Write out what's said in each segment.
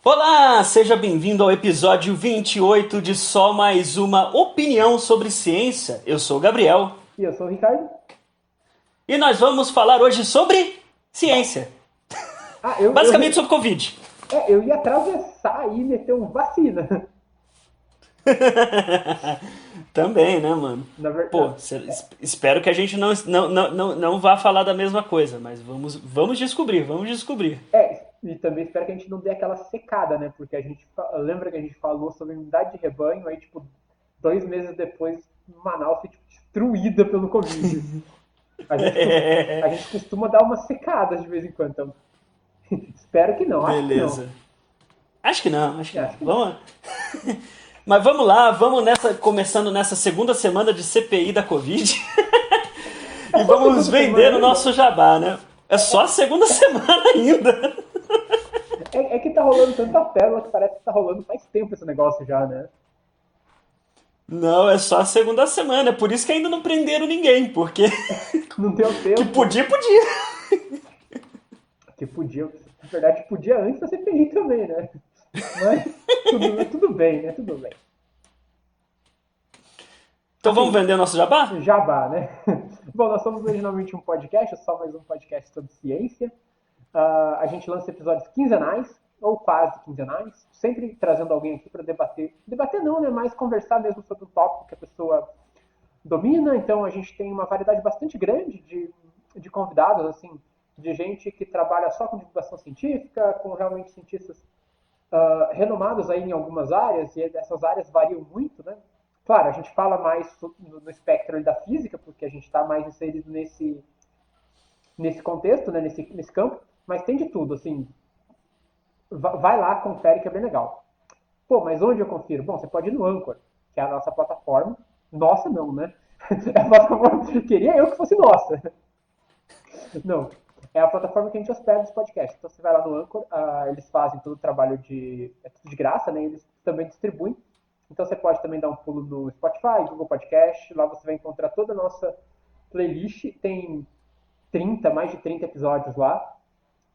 Olá, seja bem-vindo ao episódio 28 de Só Mais Uma Opinião sobre Ciência. Eu sou o Gabriel. E eu sou o Ricardo. E nós vamos falar hoje sobre ciência. Basicamente sobre Covid. Eu ia atravessar e meter um vacina. Também, né, mano? Pô, espero que a gente não vá falar da mesma coisa, mas vamos descobrir. E também espero que a gente não dê aquela secada, né? Porque lembra que a gente falou sobre imunidade de rebanho, aí, 2 meses depois, Manaus foi, destruída pelo Covid. A gente costuma dar umas secadas de vez em quando, então. Espero que não, Beleza. Acho que não. Vamos. Mas vamos lá, começando nessa segunda semana de CPI da Covid. E vamos vender o nosso jabá, né? É só a segunda semana ainda. É que tá rolando tanta pérola que parece que tá rolando faz tempo esse negócio já, né? Não, é só a segunda semana. É por isso que ainda não prenderam ninguém, porque... Não tem o tempo. Que podia. Que podia, na verdade, podia antes da CPI também, né? Mas tudo bem, né? Tudo bem. Então vamos vender o nosso jabá? Jabá, né? Bom, nós somos originalmente um podcast, só mais um podcast sobre ciência. A gente lança episódios quinzenais, ou quase quinzenais, sempre trazendo alguém aqui para debater. Debater não, né? Mas conversar mesmo sobre um tópico que a pessoa domina. Então a gente tem uma variedade bastante grande de convidados, assim, de gente que trabalha só com divulgação científica, com realmente cientistas renomados aí em algumas áreas, e essas áreas variam muito, né? Claro, a gente fala mais no espectro da física, porque a gente está mais inserido nesse contexto, né? nesse campo, mas tem de tudo, assim. Vai lá, confere que é bem legal. Pô, mas onde eu confiro? Bom, você pode ir no Anchor, que é a nossa plataforma. Nossa, não, né? É a plataforma... Queria eu que fosse nossa. Não. É a plataforma que a gente hospeda os podcasts. Então você vai lá no Anchor, eles fazem todo o trabalho é tudo de graça, né? Eles também distribuem. Então você pode também dar um pulo no Spotify, Google Podcast. Lá você vai encontrar toda a nossa playlist. Tem mais de 30 episódios lá.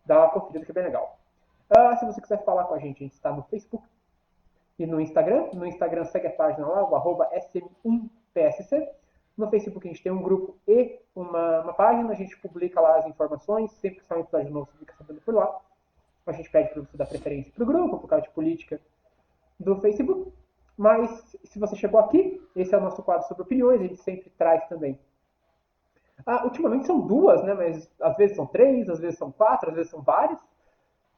Dá uma conferida que é bem legal. Se você quiser falar com a gente está no Facebook e no Instagram. No Instagram segue a página lá, o @sm1psc. No Facebook a gente tem um grupo e uma página. A gente publica lá as informações. Sempre que sai um episódio novo, você fica sabendo por lá. A gente pede para você dar preferência para o grupo, por causa de política do Facebook. Mas se você chegou aqui, esse é o nosso quadro sobre opiniões. A gente sempre traz também. Ultimamente são 2, né? Mas às vezes são 3, às vezes são 4, às vezes são várias.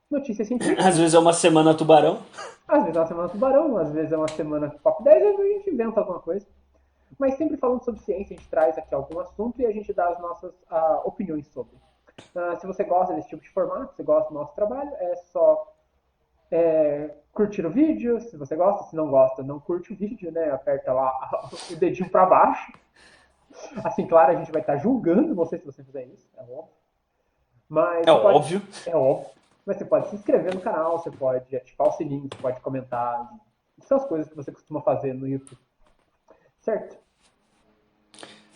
Notícias científicas. Às vezes é uma semana tubarão. Às vezes é uma semana tubarão, às vezes é uma semana top 10, às vezes a gente inventa alguma coisa. Mas sempre falando sobre ciência, a gente traz aqui algum assunto e a gente dá as nossas opiniões sobre. Se você gosta desse tipo de formato, se gosta do nosso trabalho, é só curtir o vídeo. Se você gosta, se não gosta, não curte o vídeo, né? Aperta lá o dedinho para baixo. Assim, claro, a gente vai estar julgando você se você fizer isso, é óbvio. Mas óbvio. É óbvio. Mas você pode se inscrever no canal, você pode ativar o sininho, você pode comentar. São as coisas que você costuma fazer no YouTube. Certo?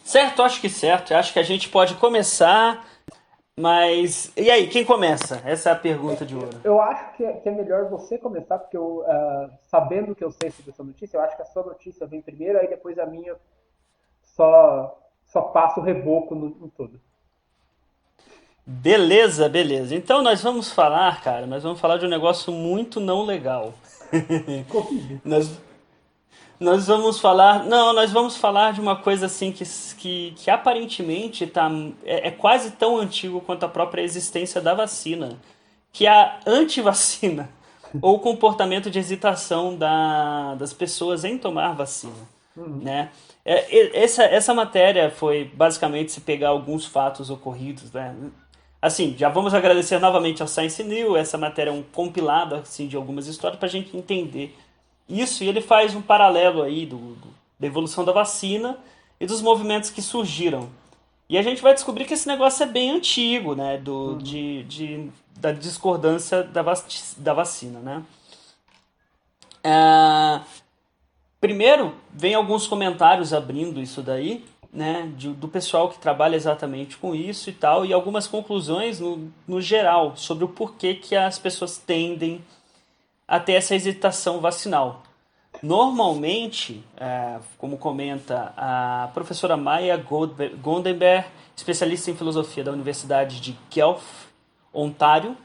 Certo, acho que certo. Acho que a gente pode começar, mas... E aí, quem começa? Essa é a pergunta de ouro. Eu acho que é melhor você começar, porque sabendo que eu sei sobre essa notícia, eu acho que a sua notícia vem primeiro, aí depois a minha só passa o reboco no todo. Beleza. Então nós vamos falar, de um negócio muito não legal. Nós vamos falar de uma coisa assim que aparentemente é quase tão antigo quanto a própria existência da vacina, que é a antivacina, ou o comportamento de hesitação das pessoas em tomar vacina. Né? Essa matéria foi basicamente se pegar alguns fatos ocorridos, né? Assim, já vamos agradecer novamente ao Science News. Essa matéria é um compilado assim, de algumas histórias para a gente entender isso, e ele faz um paralelo aí da evolução da vacina e dos movimentos que surgiram E a gente vai descobrir que esse negócio é bem antigo, né? Uhum. Da discordância da vacina, né? Ah, primeiro, vem alguns comentários abrindo isso daí, né? Do pessoal que trabalha exatamente com isso e tal, e algumas conclusões no geral sobre o porquê que as pessoas tendem a ter essa hesitação vacinal. Normalmente, como comenta a professora Maya Goldenberg, especialista em filosofia da Universidade de Guelph, Ontário,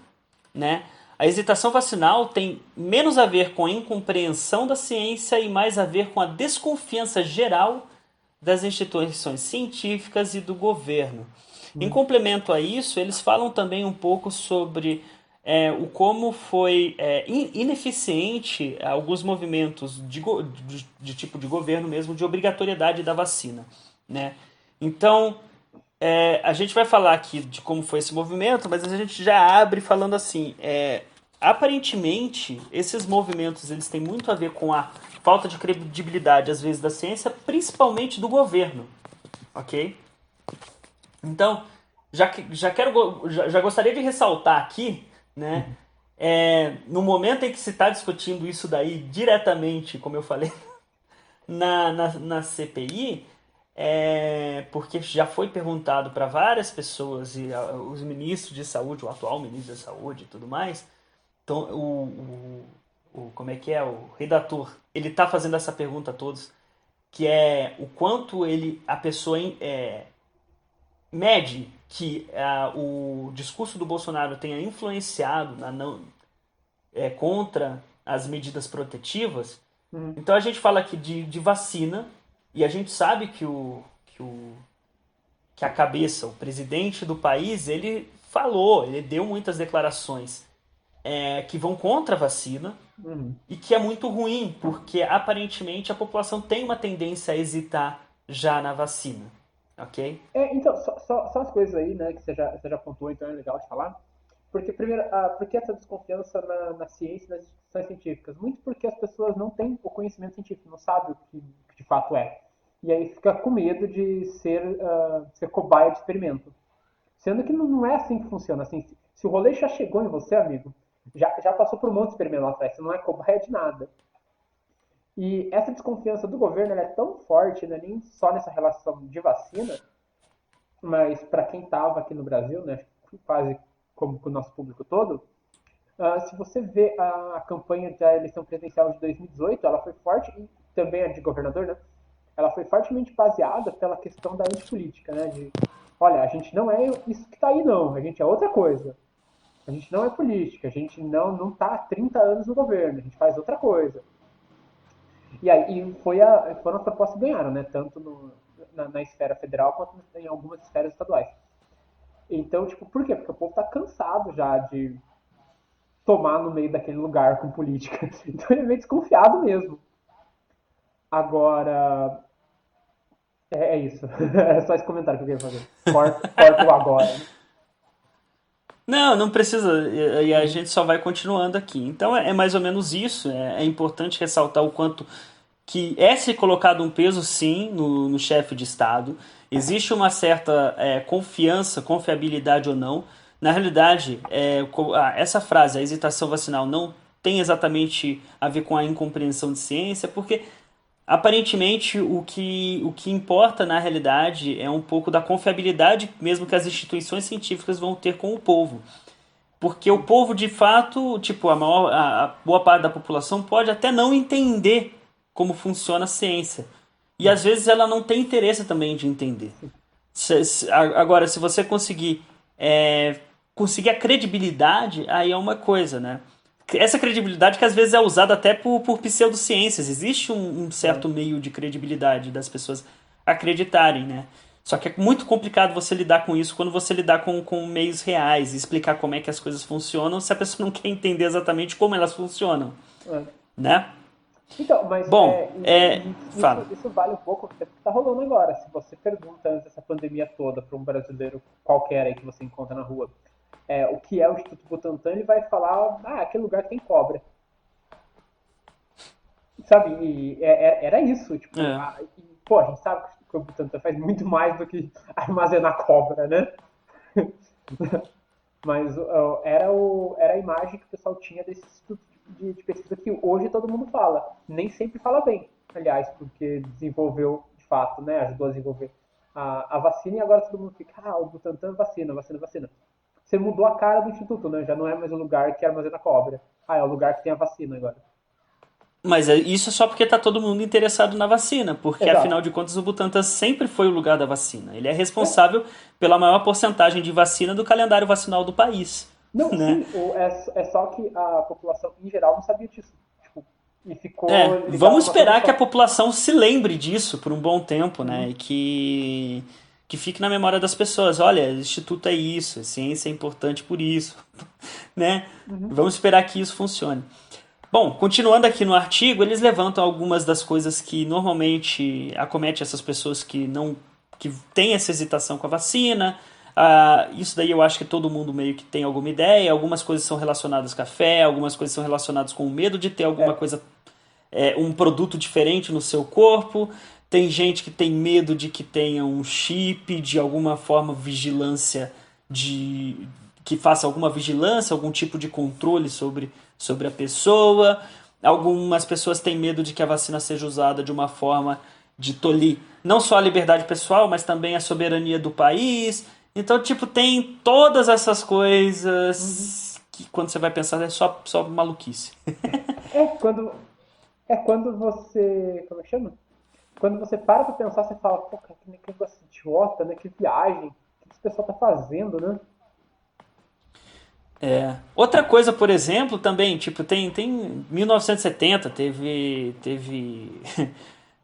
né? A hesitação vacinal tem menos a ver com a incompreensão da ciência e mais a ver com a desconfiança geral das instituições científicas e do governo. Em Uhum. complemento a isso, eles falam também um pouco sobre o como foi ineficiente alguns movimentos de tipo de governo mesmo, de obrigatoriedade da vacina. Né? Então, a gente vai falar aqui de como foi esse movimento, mas a gente já abre falando assim, aparentemente esses movimentos eles têm muito a ver com a falta de credibilidade às vezes da ciência, principalmente do governo, ok? Então já gostaria de ressaltar aqui, né? Uhum. No momento em que se está discutindo isso daí diretamente, como eu falei, na CPI, porque já foi perguntado para várias pessoas, e os ministros de saúde, o atual ministro da saúde e tudo mais, então como é que é, o redator, ele está fazendo essa pergunta a todos, que é o quanto a pessoa mede que o discurso do Bolsonaro tenha influenciado contra as medidas protetivas. Uhum. Então a gente fala aqui de vacina e a gente sabe que a cabeça, o presidente do país, ele falou, ele deu muitas declarações que vão contra a vacina Uhum. e que é muito ruim, porque aparentemente a população tem uma tendência a hesitar já na vacina, ok? Então, só as coisas aí, né, que você já pontuou, então é legal de falar. Porque, primeiro, por que essa desconfiança na ciência e nas instituições científicas? Muito porque as pessoas não têm o conhecimento científico, não sabem o que de fato é. E aí fica com medo de ser cobaia de experimento. Sendo que não é assim que funciona. Assim, se o rolê já chegou em você, amigo, já passou por um monte de experimento lá atrás, você não é cobaia de nada. E essa desconfiança do governo ela é tão forte, né, nem só nessa relação de vacina, mas para quem estava aqui no Brasil, né, quase como o nosso público todo, se você vê a campanha da eleição presidencial de 2018, ela foi forte, e também a de governador, né, ela foi fortemente baseada pela questão da antipolítica, né, de, olha, a gente não é isso que está aí não, a gente é outra coisa. A gente não é política, a gente não está há 30 anos no governo, a gente faz outra coisa. E aí foram as propostas que ganharam, né? Tanto na esfera federal quanto em algumas esferas estaduais. Então, tipo, por quê? Porque o povo tá cansado já de tomar no meio daquele lugar com política. Então ele é meio desconfiado mesmo. Agora, é isso. É só esse comentário que eu queria fazer. Corta o agora, né? Não, não precisa, e a Uhum. gente só vai continuando aqui. Então é mais ou menos isso, é importante ressaltar o quanto que é se colocado um peso sim no chefe de Estado. Existe uma certa confiança, confiabilidade ou não. Na realidade, essa frase, a hesitação vacinal, não tem exatamente a ver com a incompreensão de ciência, porque aparentemente o que importa na realidade é um pouco da confiabilidade mesmo que as instituições científicas vão ter com o povo. Porque o povo, de fato, tipo, a boa parte da população pode até não entender como funciona a ciência. E às Uhum. vezes ela não tem interesse também de entender. Agora, se você conseguir a credibilidade, aí é uma coisa, né? Essa credibilidade que às vezes é usada até por pseudociências. Existe um É. certo meio de credibilidade das pessoas acreditarem, né? Só que é muito complicado você lidar com isso quando você lidar com meios reais e explicar como é que as coisas funcionam se a pessoa não quer entender exatamente como elas funcionam, É. né? Então, mas Bom, isso, fala. isso vale um pouco porque está rolando agora. Se você pergunta antes dessa pandemia toda para um brasileiro qualquer aí que você encontra na rua, o que é o Instituto Butantan, ele vai falar, aquele lugar que tem cobra. Sabe? E era isso, tipo, É. pô, a gente sabe porque o Butantan faz muito mais do que armazenar cobra, né? Mas era a imagem que o pessoal tinha desse instituto de pesquisa que hoje todo mundo fala. Nem sempre fala bem, aliás, porque desenvolveu, de fato, né, ajudou a desenvolver a vacina e agora todo mundo fica, o Butantan vacina, vacina, vacina. Você mudou a cara do instituto, né? Já não é mais o lugar que armazena cobra. É o lugar que tem a vacina agora. Mas isso é só porque tá todo mundo interessado na vacina, porque afinal Exato. de contas o Butantan sempre foi o lugar da vacina. Ele é É. responsável pela maior porcentagem de vacina do calendário vacinal do país, Não, né? sim, é só que a população em geral não sabia disso. Tipo, e ficou ligado Vamos numa coisa esperar que a só. população se lembre disso por um bom tempo, né? E Uhum. que fique na memória das pessoas. Olha, o instituto é isso, a ciência é importante por isso, né? Uhum. Vamos esperar que isso funcione. Bom, continuando aqui no artigo, eles levantam algumas das coisas que normalmente acomete essas pessoas que não que têm essa hesitação com a vacina. Isso daí eu acho que todo mundo meio que tem alguma ideia. Algumas coisas são relacionadas com café, algumas coisas são relacionadas com o medo de ter alguma É. coisa, um produto diferente no seu corpo. Tem gente que tem medo de que tenha um chip, de alguma forma vigilância, de que faça alguma vigilância, algum tipo de controle sobre a pessoa. Algumas pessoas têm medo de que a vacina seja usada de uma forma de tolir não só a liberdade pessoal, mas também a soberania do país. Então, tipo, tem todas essas Uhum. coisas que quando você vai pensar é só maluquice. É quando, é quando você. Como é que chama? Quando você para pra pensar, você fala, pô, cara, que negócio idiota, né? Que viagem. O que esse pessoal tá fazendo, né? Outra coisa, por exemplo, também, tipo, tem 1970, teve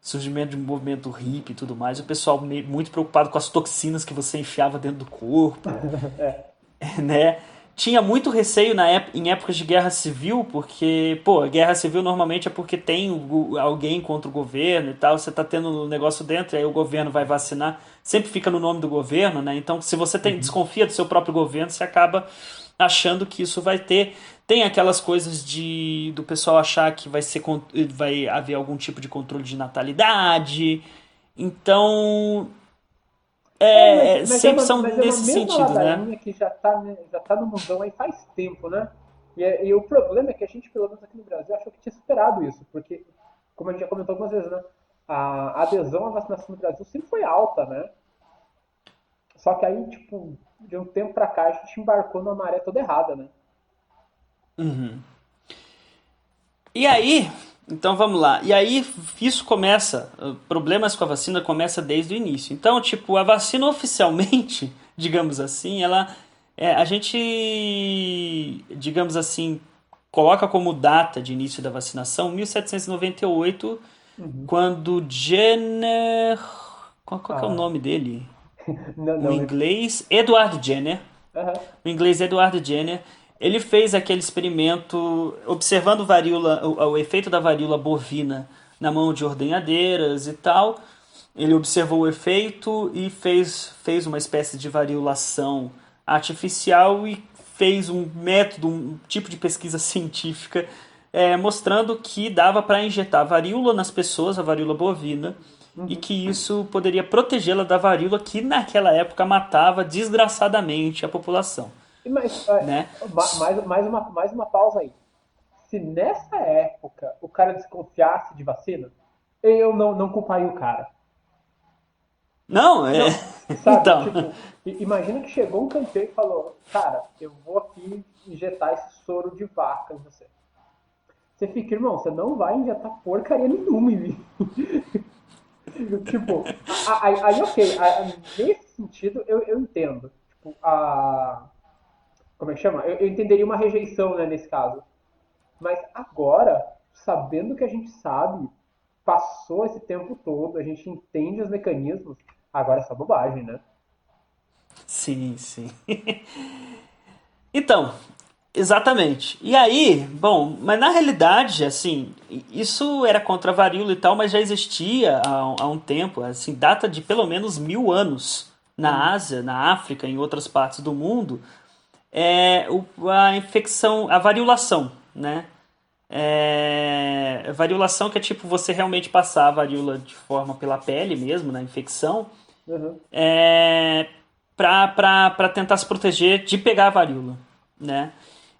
surgimento de um movimento hippie e tudo mais, o pessoal muito preocupado com as toxinas que você enfiava dentro do corpo, É. né? Tinha muito receio em épocas de guerra civil, porque, pô, guerra civil normalmente é porque tem alguém contra o governo e tal, você tá tendo um negócio dentro, aí o governo vai vacinar, sempre fica no nome do governo, né? Então, se você Uhum. desconfia do seu próprio governo, você acaba achando que isso vai ter. Tem aquelas coisas do pessoal achar que vai haver algum tipo de controle de natalidade. Então, sempre são Mas é uma nesses mesma sentidos, né? ladainha que já tá, né, já tá no mundão aí faz tempo, né? E o problema é que a gente, pelo menos aqui no Brasil, achou que tinha superado isso, porque, como a gente já comentou algumas vezes, né? A adesão à vacinação no Brasil sempre foi alta, né? Só que aí, tipo, de um tempo pra cá, a gente embarcou numa maré toda errada, né? E aí, então vamos lá. E aí isso começa, problemas com a vacina começa desde o início. Então, tipo, a vacina oficialmente, digamos assim, a gente, digamos assim, coloca como data de início da vacinação 1798, Uhum. quando Jenner, qual que é o Ah, nome dele? não, O não. inglês Edward Jenner, Aham. o inglês Edward Jenner, ele fez aquele experimento observando o efeito da varíola bovina na mão de ordenhadeiras e tal. Ele observou o efeito e fez uma espécie de variolação artificial e fez um método, um tipo de pesquisa científica mostrando que dava para injetar varíola nas pessoas, a varíola bovina, e Uhum. que isso poderia protegê-la da varíola que naquela época matava desgraçadamente a população, Mas, né? mais uma pausa aí. Se nessa época o cara desconfiasse de vacina, eu não culparia o cara. Não, Não, sabe? então, Tipo, imagina que chegou um campeiro e falou: cara, eu vou aqui injetar esse soro de vaca em você. Você fica, irmão, você não vai injetar porcaria nenhuma em mim. Tipo, aí ok, nesse sentido eu entendo. Tipo, como é que chama? Eu entenderia uma rejeição, né, nesse caso. Mas agora, sabendo que a gente sabe, passou esse tempo todo, a gente entende os mecanismos, agora é só bobagem, né? sim, sim. Então, exatamente. E aí, bom, mas na realidade, assim, isso era contra a varíola e tal, mas já existia há um tempo, assim, data de pelo menos 1000 anos na Uhum. Ásia, na África, em outras partes do mundo, a infecção, a variolação, né? Variolação, que é tipo você realmente passar a varíola de forma pela pele mesmo, na infecção, Uhum. para tentar se proteger de pegar a varíola, né?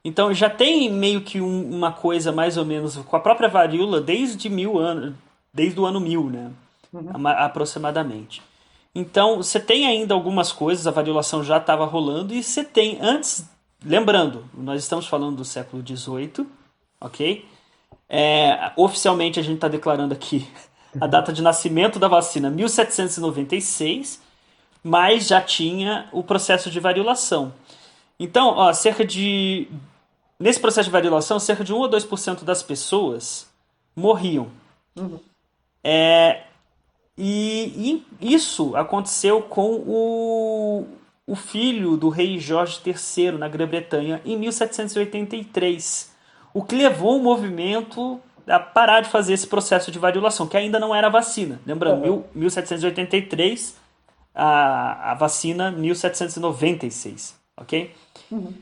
Então já tem meio que uma coisa mais ou menos com a própria varíola desde 1000 anos, desde o ano 1000, né? Uhum. Aproximadamente. Então você tem ainda algumas coisas, a variolação já estava rolando e você tem antes, lembrando, nós estamos falando do século XVIII, ok? Oficialmente a gente está declarando aqui a data de nascimento da vacina 1796, mas já tinha o processo de variolação. Então, ó, nesse processo de variolação, cerca de 1 ou 2% das pessoas morriam. Uhum. E isso aconteceu com o filho do rei Jorge III na Grã-Bretanha em 1783, o que levou o movimento a parar de fazer esse processo de variolação, que ainda não era vacina. Lembrando, Uhum. 1783, a vacina 1796, ok? Uhum.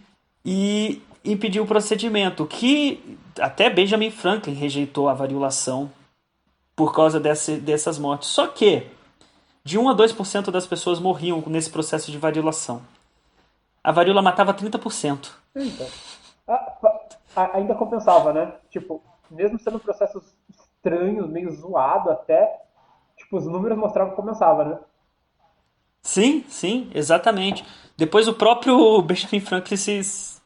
E impediu o procedimento, que até Benjamin Franklin rejeitou a variolação por causa dessas mortes. Só que de 1 a 2% das pessoas morriam nesse processo de variolação. A varíola matava 30%. Então, ainda compensava, né? Tipo, mesmo sendo processos estranhos, meio zoado até, tipo, os números mostravam que compensava, né? Sim, sim, exatamente. Depois o próprio Benjamin Franklin se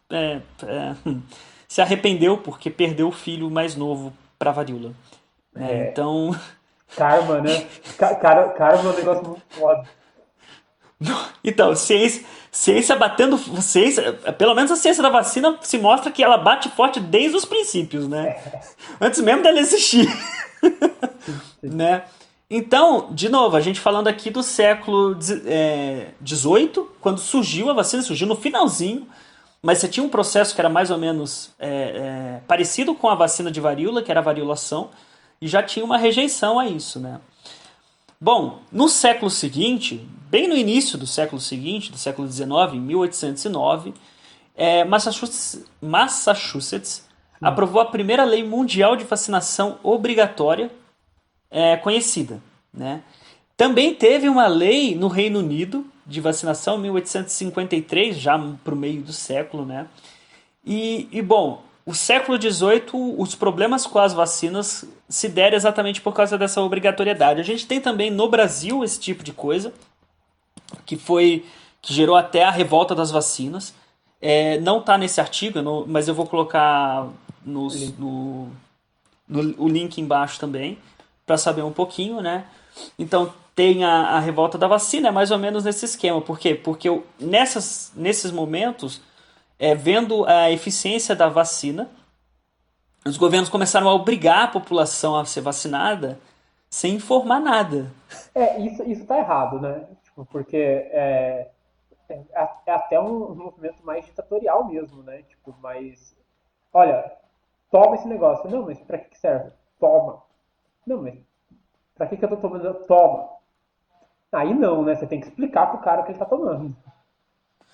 arrependeu porque perdeu o filho mais novo para a varíola. Né? É, Então, karma, né? Karma é um negócio muito foda. então ciência batendo. Ciência, pelo menos a ciência da vacina se mostra que ela bate forte desde os princípios, né? Antes mesmo dela existir. Sim, sim. Né? Então, de novo, a gente falando aqui do século XVIII, quando surgiu a vacina, surgiu no finalzinho, mas você tinha um processo que era mais ou menos parecido com a vacina de varíola, que era a variolação, e já tinha uma rejeição a isso, né? Bom, no século seguinte, bem no início do século seguinte, do século XIX, em 1809, Massachusetts aprovou a primeira lei mundial de vacinação obrigatória conhecida. Né? Também teve uma lei no Reino Unido de vacinação em 1853, já para o meio do século. Né? Bom, o século XVIII, os problemas com as vacinas se deram exatamente por causa dessa obrigatoriedade. A gente tem também no Brasil esse tipo de coisa, que gerou até a revolta das vacinas. Não está nesse artigo, mas eu vou colocar Link. o link embaixo também, para saber um pouquinho, né? Então tem a revolta da vacina, é mais ou menos nesse esquema. Por quê? Porque nesses momentos, vendo a eficiência da vacina, os governos começaram a obrigar a população a ser vacinada sem informar nada. Isso tá errado, né? Tipo, porque é até um movimento mais ditatorial mesmo, né? Tipo, mais. Olha, toma esse negócio. Não, mas pra que serve? Toma. Não, mas pra que eu tô tomando? Toma. Aí não, né? Você tem que explicar pro cara o que ele tá tomando.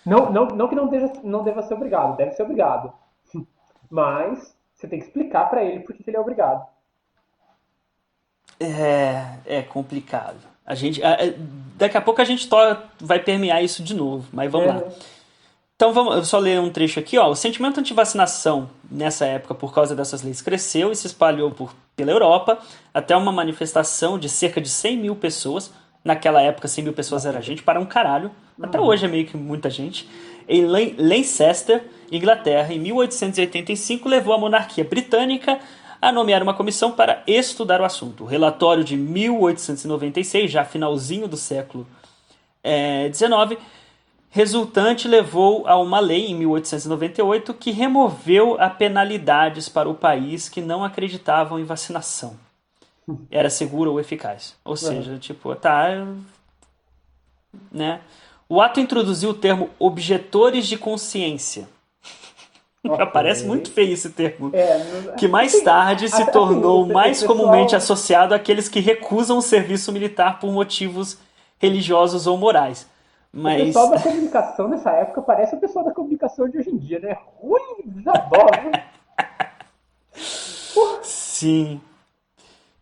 Não que não deva ser obrigado, deve ser obrigado. Mas você tem que explicar pra ele por que ele é obrigado. É complicado. Daqui a pouco a gente vai permear isso de novo, mas vamos lá. É, Então vamos eu só ler um trecho aqui. Ó. O sentimento anti-vacinação nessa época, por causa dessas leis, cresceu e se espalhou pela Europa até uma manifestação de cerca de 100 mil pessoas. Naquela época, 100 mil pessoas era gente para um caralho. Até hoje é meio que muita gente. Em Leicester, Inglaterra, em 1885, levou a monarquia britânica a nomear uma comissão para estudar o assunto. O relatório de 1896, já finalzinho do século XIX, resultante levou a uma lei em 1898 que removeu a penalidades para o país que não acreditavam em vacinação. Era segura ou eficaz. Ou uhum. seja, tipo, tá, né? O ato introduziu o termo objetores de consciência. Ok. Parece muito feio esse termo. Que mais Assim, tarde se assim tornou o mais comumente pessoal. associado àqueles que recusam o serviço militar por motivos religiosos ou morais. O pessoal Mas da comunicação nessa época parece o pessoal da comunicação de hoje em dia, né? Ruim, dá dó, viu? Sim.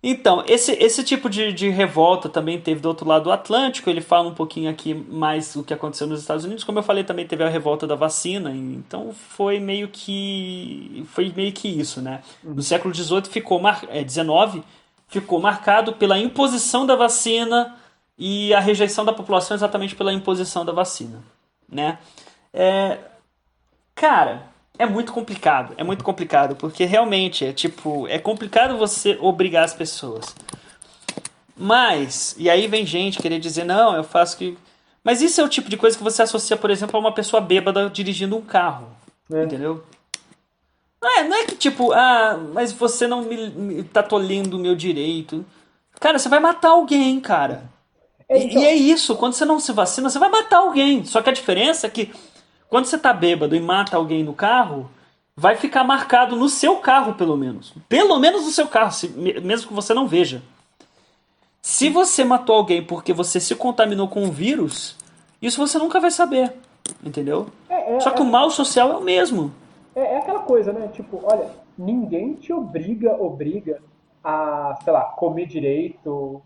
Então, esse tipo de revolta também teve do outro lado do Atlântico. Ele fala um pouquinho aqui mais o que aconteceu nos Estados Unidos. Como eu falei, também teve a revolta da vacina. Então, foi meio que isso, né? No século XVIII XIX ficou marcado pela imposição da vacina e a rejeição da população exatamente pela imposição da vacina, né? Cara, é muito complicado, porque realmente é complicado você obrigar as pessoas. Mas, e aí vem gente querer dizer, não, eu faço que. Mas isso é o tipo de coisa que você associa, por exemplo, a uma pessoa bêbada dirigindo um carro. Entendeu? Não é que tipo, mas você não tá tolhindo o meu direito. Cara, você vai matar alguém, cara. Então, E é isso, quando você não se vacina, você vai matar alguém. Só que a diferença é que quando você tá bêbado e mata alguém no carro, vai ficar marcado no seu carro, pelo menos. Pelo menos no seu carro, mesmo que você não veja. Se você matou alguém porque você se contaminou com um vírus, isso você nunca vai saber. Entendeu? Só que o mal social é o mesmo. é aquela coisa, né? Tipo, olha, ninguém te obriga a, sei lá, comer direito,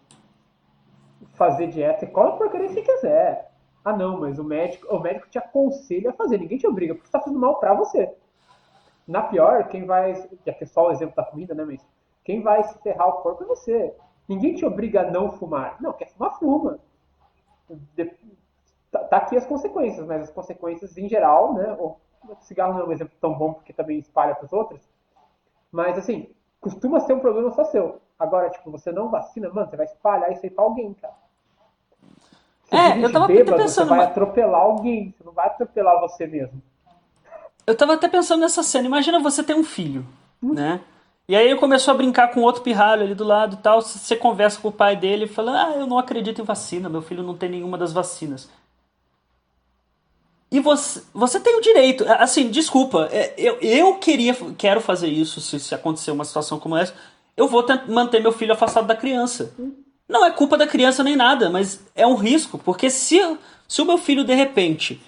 fazer dieta, come a porcaria que você quiser. Ah, não, mas o médico te aconselha a fazer, ninguém te obriga, porque está fazendo mal pra você. Na pior, quem vai, que é só o exemplo da comida, né, mas quem vai se ferrar o corpo é você. Ninguém te obriga a não fumar. Não, quer fumar, fuma. De- tá aqui as consequências, mas as consequências em geral, né? O cigarro não é um exemplo tão bom porque também espalha para os outros, mas assim, costuma ser um problema só seu. Agora, tipo, você não vacina, mano, você vai espalhar isso aí pra alguém, cara. Você Eu dirige tava até bêbado, você pensando, vai atropelar alguém, você não vai atropelar você mesmo. eu tava até pensando nessa cena. Imagina você ter um filho, né? E aí ele começou a brincar com outro pirralho ali do lado e tal. Você conversa com o pai dele e fala: eu não acredito em vacina, meu filho não tem nenhuma das vacinas. E você tem o direito, assim, desculpa, quero fazer isso se acontecer uma situação como essa. Eu vou manter meu filho afastado da criança. Não é culpa da criança nem nada, mas é um risco, porque se o meu filho de repente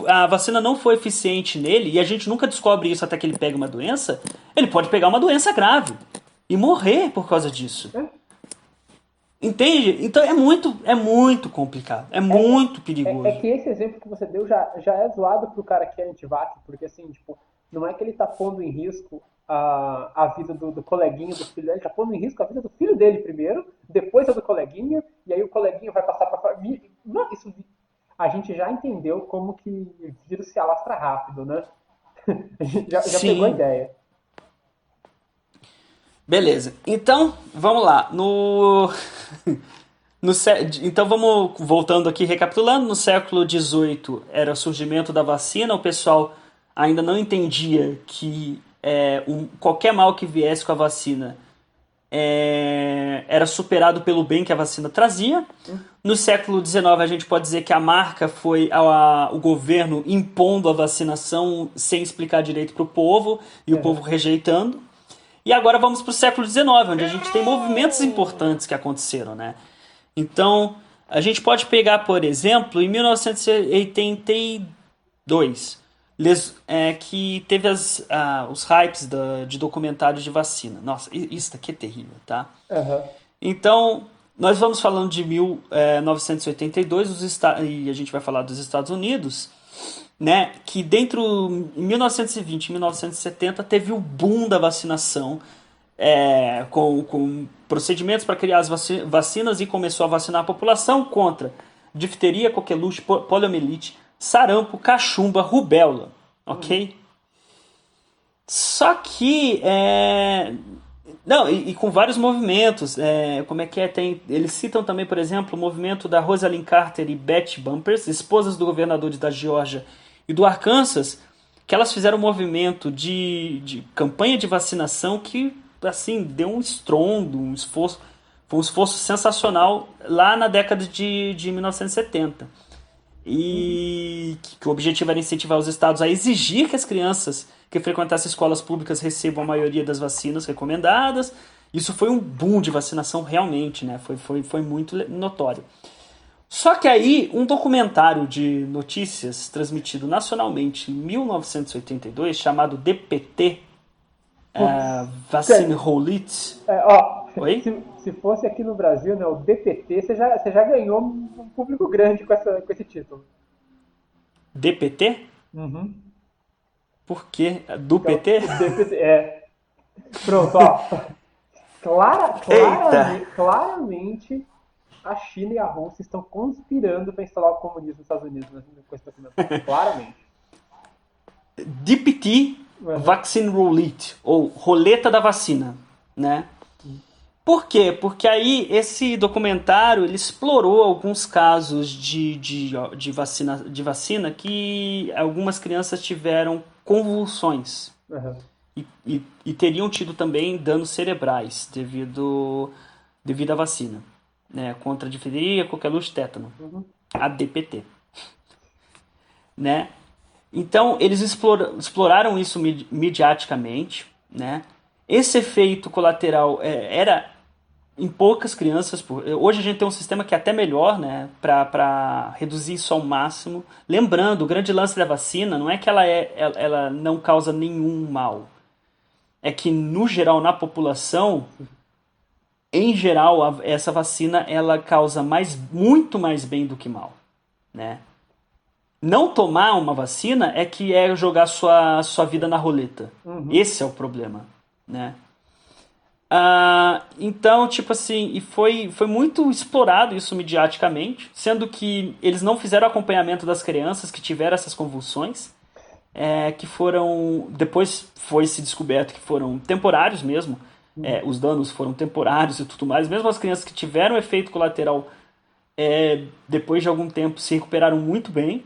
a vacina não for eficiente nele e a gente nunca descobre isso até que ele pega uma doença, ele pode pegar uma doença grave e morrer por causa disso. Né? Entende? Então é muito complicado, é muito É perigoso. que esse exemplo que você deu já é zoado pro cara que é antivax, porque assim, tipo, não é que ele tá pondo em risco a vida do coleguinha do filho dele, ele tá pondo em risco a vida do filho dele primeiro, depois a do coleguinha, e aí o coleguinha vai passar pra família. Não, isso, a gente já entendeu como que vírus se alastra rápido, né? A gente já pegou a Sim. ideia. Beleza. Então, vamos lá. Então, vamos voltando aqui, recapitulando. No século XVIII era o surgimento da vacina. O pessoal ainda não entendia que qualquer mal que viesse com a vacina era superado pelo bem que a vacina trazia. No século XIX, a gente pode dizer que a marca foi o governo impondo a vacinação sem explicar direito para o povo e o povo rejeitando. E agora vamos para o século XIX, onde a gente tem movimentos importantes que aconteceram, né? Então, a gente pode pegar, por exemplo, em 1982, que teve os hypes de documentários de vacina. Nossa, isso daqui é terrível, tá? Aham. Então, nós vamos falando de 1982, e a gente vai falar dos Estados Unidos, né? Que em 1920 e 1970 teve o boom da vacinação, com procedimentos para criar as vacinas, e começou a vacinar a população contra difteria, coqueluche, poliomielite, sarampo, cachumba, rubéola, ok? Só que não, e com vários movimentos, como é que é? Eles citam também, por exemplo, o movimento da Rosalind Carter e Betty Bumpers, esposas do governador da Geórgia e do Arkansas, que elas fizeram um movimento de campanha de vacinação que, assim, deu um estrondo, foi um esforço sensacional lá na década de 1970. E que o objetivo era incentivar os estados a exigir que as crianças que frequentassem escolas públicas recebam a maioria das vacinas recomendadas. Isso foi um boom de vacinação realmente, né? Foi muito notório. Só que aí, um documentário de notícias transmitido nacionalmente em 1982, chamado DPT, Putz, Vacine Roulette. Oi? se fosse aqui no Brasil, né, o DPT, você já ganhou um público grande com esse título. DPT? Uhum. Por quê? Do Que é PT? o DPT. Pronto, ó. Eita! Claramente, a China e a Rússia estão conspirando para instalar o comunismo nos Estados Unidos com esse documentário. Claramente. DPT Uhum. Vaccine Roulette, ou roleta da vacina, né? Por quê? Porque aí esse documentário ele explorou alguns casos de vacina que algumas crianças tiveram convulsões Uhum. e teriam tido também danos cerebrais devido à vacina, né? Contra a difteria, coqueluche, tétano, Uhum. a DPT, né? Então eles exploraram isso midiaticamente, né? Esse efeito colateral era em poucas crianças. Hoje a gente tem um sistema que é até melhor, né, para reduzir isso ao máximo. Lembrando, o grande lance da vacina não é que ela não causa nenhum mal. É que, no geral, na população, em geral, essa vacina ela causa muito mais bem do que mal, né? Não tomar uma vacina é jogar sua vida na roleta. Uhum. Esse é o problema, né? Então, tipo assim, e foi muito explorado isso midiaticamente, sendo que eles não fizeram acompanhamento das crianças que tiveram essas convulsões, que foram. Depois foi se descoberto que foram temporários mesmo, os danos foram temporários e tudo mais. Mesmo as crianças que tiveram efeito colateral, depois de algum tempo se recuperaram muito bem.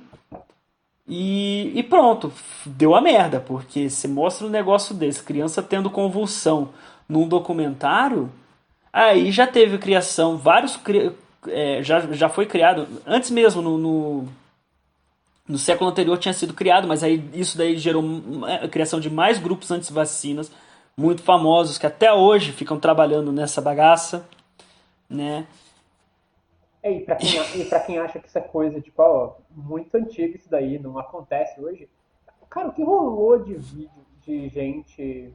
E pronto, deu a merda, porque você mostra um negócio desse, criança tendo convulsão num documentário, aí já teve criação, já foi criado, antes mesmo no século anterior tinha sido criado, mas aí isso daí gerou a criação de mais grupos anti-vacinas, muito famosos, que até hoje ficam trabalhando nessa bagaça, né? E pra quem acha que isso é coisa, tipo, ó, muito antiga isso daí, não acontece hoje. Cara, o que rolou de vídeo de gente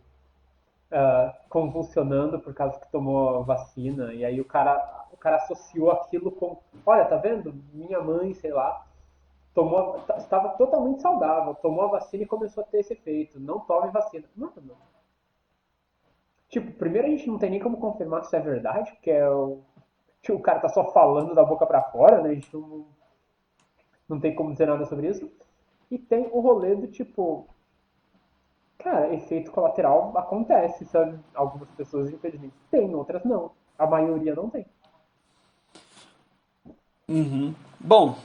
convulsionando por causa que tomou vacina, e aí o cara associou aquilo com, olha, tá vendo? Minha mãe, sei lá, estava totalmente saudável, tomou a vacina e começou a ter esse efeito. Não tome vacina. Não. Tipo, primeiro a gente não tem nem como confirmar se é verdade, porque o cara tá só falando da boca pra fora, né? A gente não tem como dizer nada sobre isso. E tem o rolê do tipo, cara, efeito colateral acontece, sabe? Algumas pessoas, infelizmente, têm, outras não. A maioria não tem. Bom,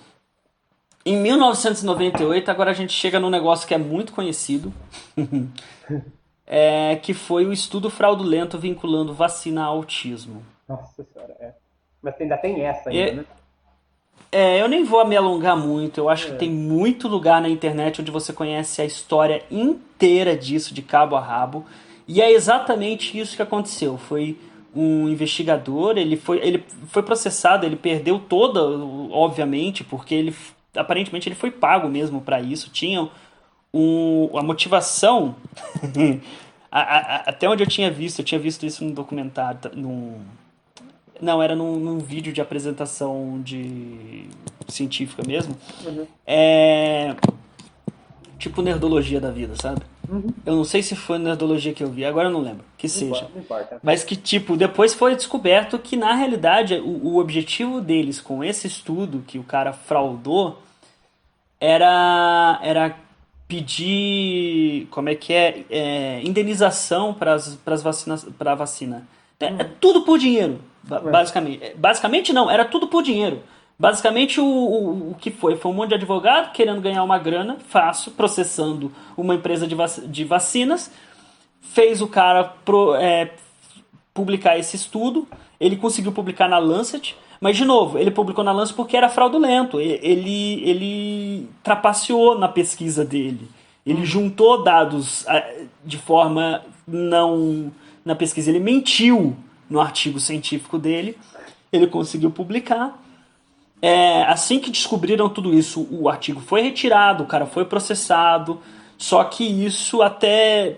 em 1998, agora a gente chega num negócio que é muito conhecido, que foi o estudo fraudulento vinculando vacina a autismo. Nossa senhora, Mas ainda tem essa ainda, E, né? eu nem vou me alongar muito, eu acho que tem É. muito lugar na internet onde você conhece a história inteira disso, de cabo a rabo, e é exatamente isso que aconteceu. Foi um investigador, ele foi processado, ele perdeu toda, obviamente, porque aparentemente ele foi pago mesmo para isso, tinha a motivação. Até onde eu tinha visto isso num documentário, não, era num vídeo de apresentação científica mesmo. Uhum. Tipo nerdologia da vida, sabe? Uhum. Eu não sei se foi nerdologia que eu vi, agora eu não lembro. Que Não seja. importa, não importa. Mas que, tipo, depois foi descoberto que, na realidade, o objetivo deles com esse estudo que o cara fraudou era pedir, como é que indenização para as vacinas, para a vacina. É tudo por dinheiro, basicamente. Basicamente não, era tudo por dinheiro. Basicamente o que foi um monte de advogado querendo ganhar uma grana fácil, processando uma empresa de vacinas, fez o cara publicar esse estudo, ele conseguiu publicar na Lancet, mas de novo, ele publicou na Lancet porque era fraudulento, ele trapaceou na pesquisa dele, ele juntou dados de forma não na pesquisa, ele mentiu no artigo científico dele, ele conseguiu publicar. Assim que descobriram tudo isso, o artigo foi retirado, o cara foi processado, Só que isso até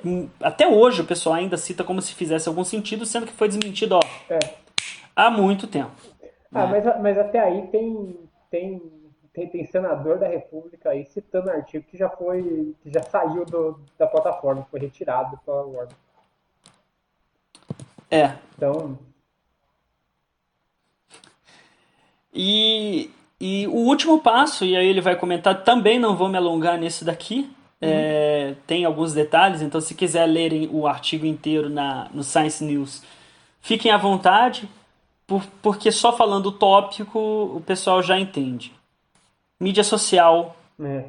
hoje o pessoal ainda cita como se fizesse algum sentido, sendo que foi desmentido, ó, É. há muito tempo, Ah, né? mas até aí tem senador da República aí citando artigo que já saiu da plataforma, foi retirado pela Warner. É. Então, E o último passo, e aí ele vai comentar, também não vou me alongar nesse daqui, uhum, tem alguns detalhes, então se quiser lerem o artigo inteiro no Science News, fiquem à vontade, porque só falando o tópico o pessoal já entende. Mídia social é,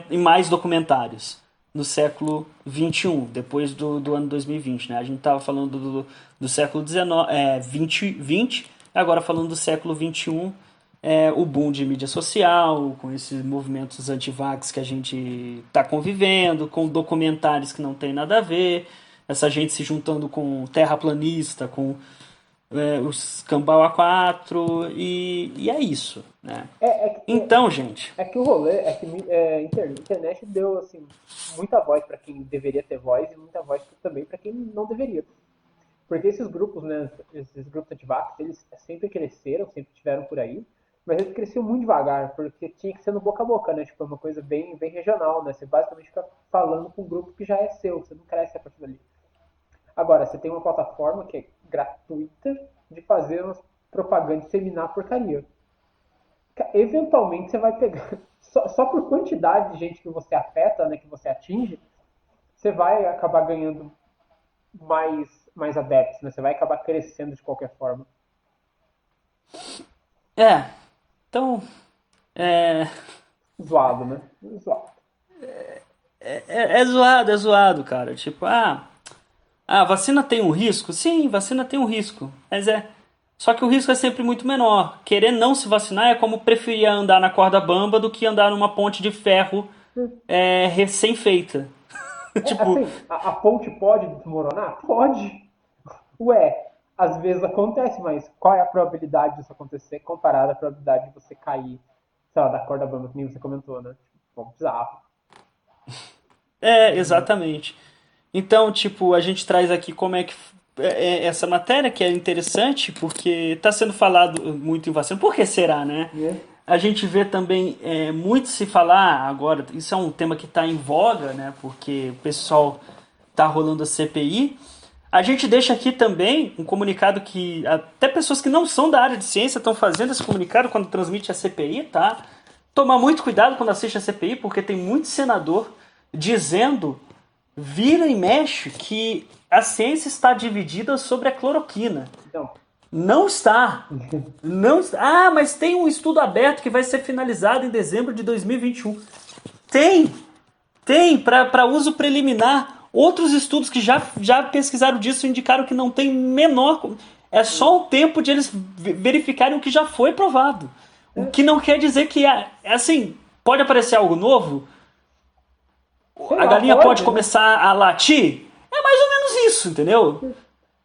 e mais documentários no século XXI, depois do ano 2020. Né? A gente estava falando do século XIX, 20, agora falando do século XXI, o boom de mídia social, com esses movimentos anti-vax que a gente está convivendo, com documentários que não tem nada a ver, essa gente se juntando com terraplanista, com os Cambau A4, e é isso. Né? é, é, que- é, Então, gente, é que o rolê é que internet deu assim, muita voz para quem deveria ter voz e muita voz também para quem não deveria. Porque esses grupos, né, esses grupos antivax, eles sempre cresceram, sempre tiveram por aí, mas eles cresciam muito devagar, porque tinha que ser no boca a boca, né? Tipo, é uma coisa bem regional, né? Você basicamente fica falando com um grupo que já é seu, você não cresce a partir dali. Agora, você tem uma plataforma que é gratuita de fazer uma propaganda, disseminar porcaria. Eventualmente você vai pegar, só por quantidade de gente que você afeta, né, que você atinge, você vai acabar ganhando mais adeptos, né? Você vai acabar crescendo de qualquer forma. é. Então, é, Zoado, né? Zoado. é zoado, cara. Tipo, a vacina tem um risco? Sim, vacina tem um risco. Mas Só que o risco é sempre muito menor. Querer não se vacinar é como preferir andar na corda bamba do que andar numa ponte de ferro recém-feita. É, Tipo, assim, a ponte pode desmoronar? Pode. Ué, às vezes acontece, mas qual é a probabilidade disso acontecer comparada à probabilidade de você cair, sei lá, da corda bamba, que nem você comentou, né? Bom, bizarro. exatamente. Então, tipo, a gente traz aqui como é que essa matéria que é interessante porque está sendo falado muito em vacina. Por que será, né? Né? A gente vê também muito se falar agora, isso é um tema que está em voga, né? Porque o pessoal tá rolando a CPI. A gente deixa aqui também um comunicado que até pessoas que não são da área de ciência estão fazendo esse comunicado quando transmite a CPI, tá? Tomar muito cuidado quando assiste a CPI, porque tem muito senador dizendo, vira e mexe, que a ciência está dividida sobre a cloroquina. Então, Não está. Não está. Ah, mas tem um estudo aberto que vai ser finalizado em dezembro de 2021. Tem! Tem, para uso preliminar. Outros estudos que já pesquisaram disso indicaram que não tem menor. É só o tempo de eles verificarem o que já foi provado. O que não quer dizer que, assim, pode aparecer algo novo? sei A lá, galinha pode pode, né? começar a latir? É mais ou menos isso, entendeu?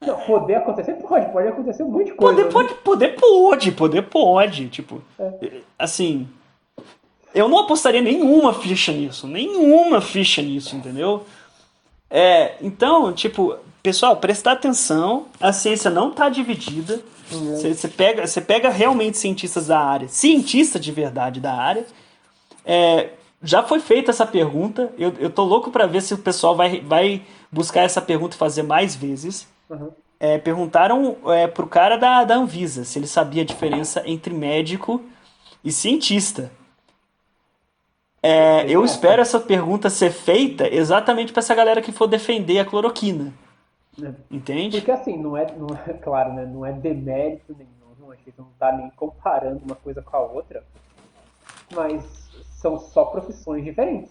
Não, poder acontecer pode acontecer um monte de Poder coisa, né? pode, poder pode. Tipo, É. assim, eu não apostaria nenhuma ficha nisso, entendeu? Então, tipo, pessoal, prestar atenção, a ciência não está dividida. Você pega realmente cientistas da área, cientista de verdade da área. Já foi feita essa pergunta. Eu tô louco para ver se o pessoal vai buscar essa pergunta e fazer mais vezes. Uhum. Perguntaram pro cara da Anvisa se ele sabia a diferença entre médico e cientista. Eu espero essa pergunta ser feita exatamente para essa galera que for defender a cloroquina. É. Entende? Porque assim, não é claro, né? Não é demérito nenhum, a gente não tá nem comparando uma coisa com a outra, mas são só profissões diferentes,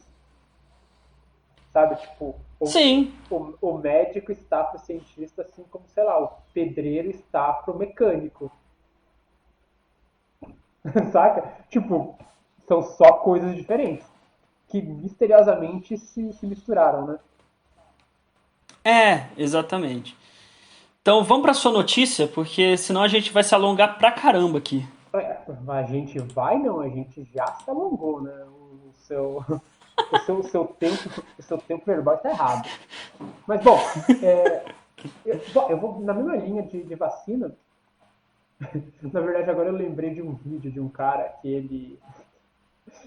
sabe? Tipo, Sim. o médico está pro cientista, assim como, sei lá, o pedreiro está pro mecânico, saca? Tipo, são só coisas diferentes, que misteriosamente se misturaram, né? Exatamente. Então vamos para sua notícia, porque senão a gente vai se alongar pra caramba aqui. A gente vai, não, a gente já se alongou, né? o seu tempo verbal está errado. Mas, bom, eu vou na mesma linha de vacina. Na verdade, agora eu lembrei de um vídeo de um cara que ele.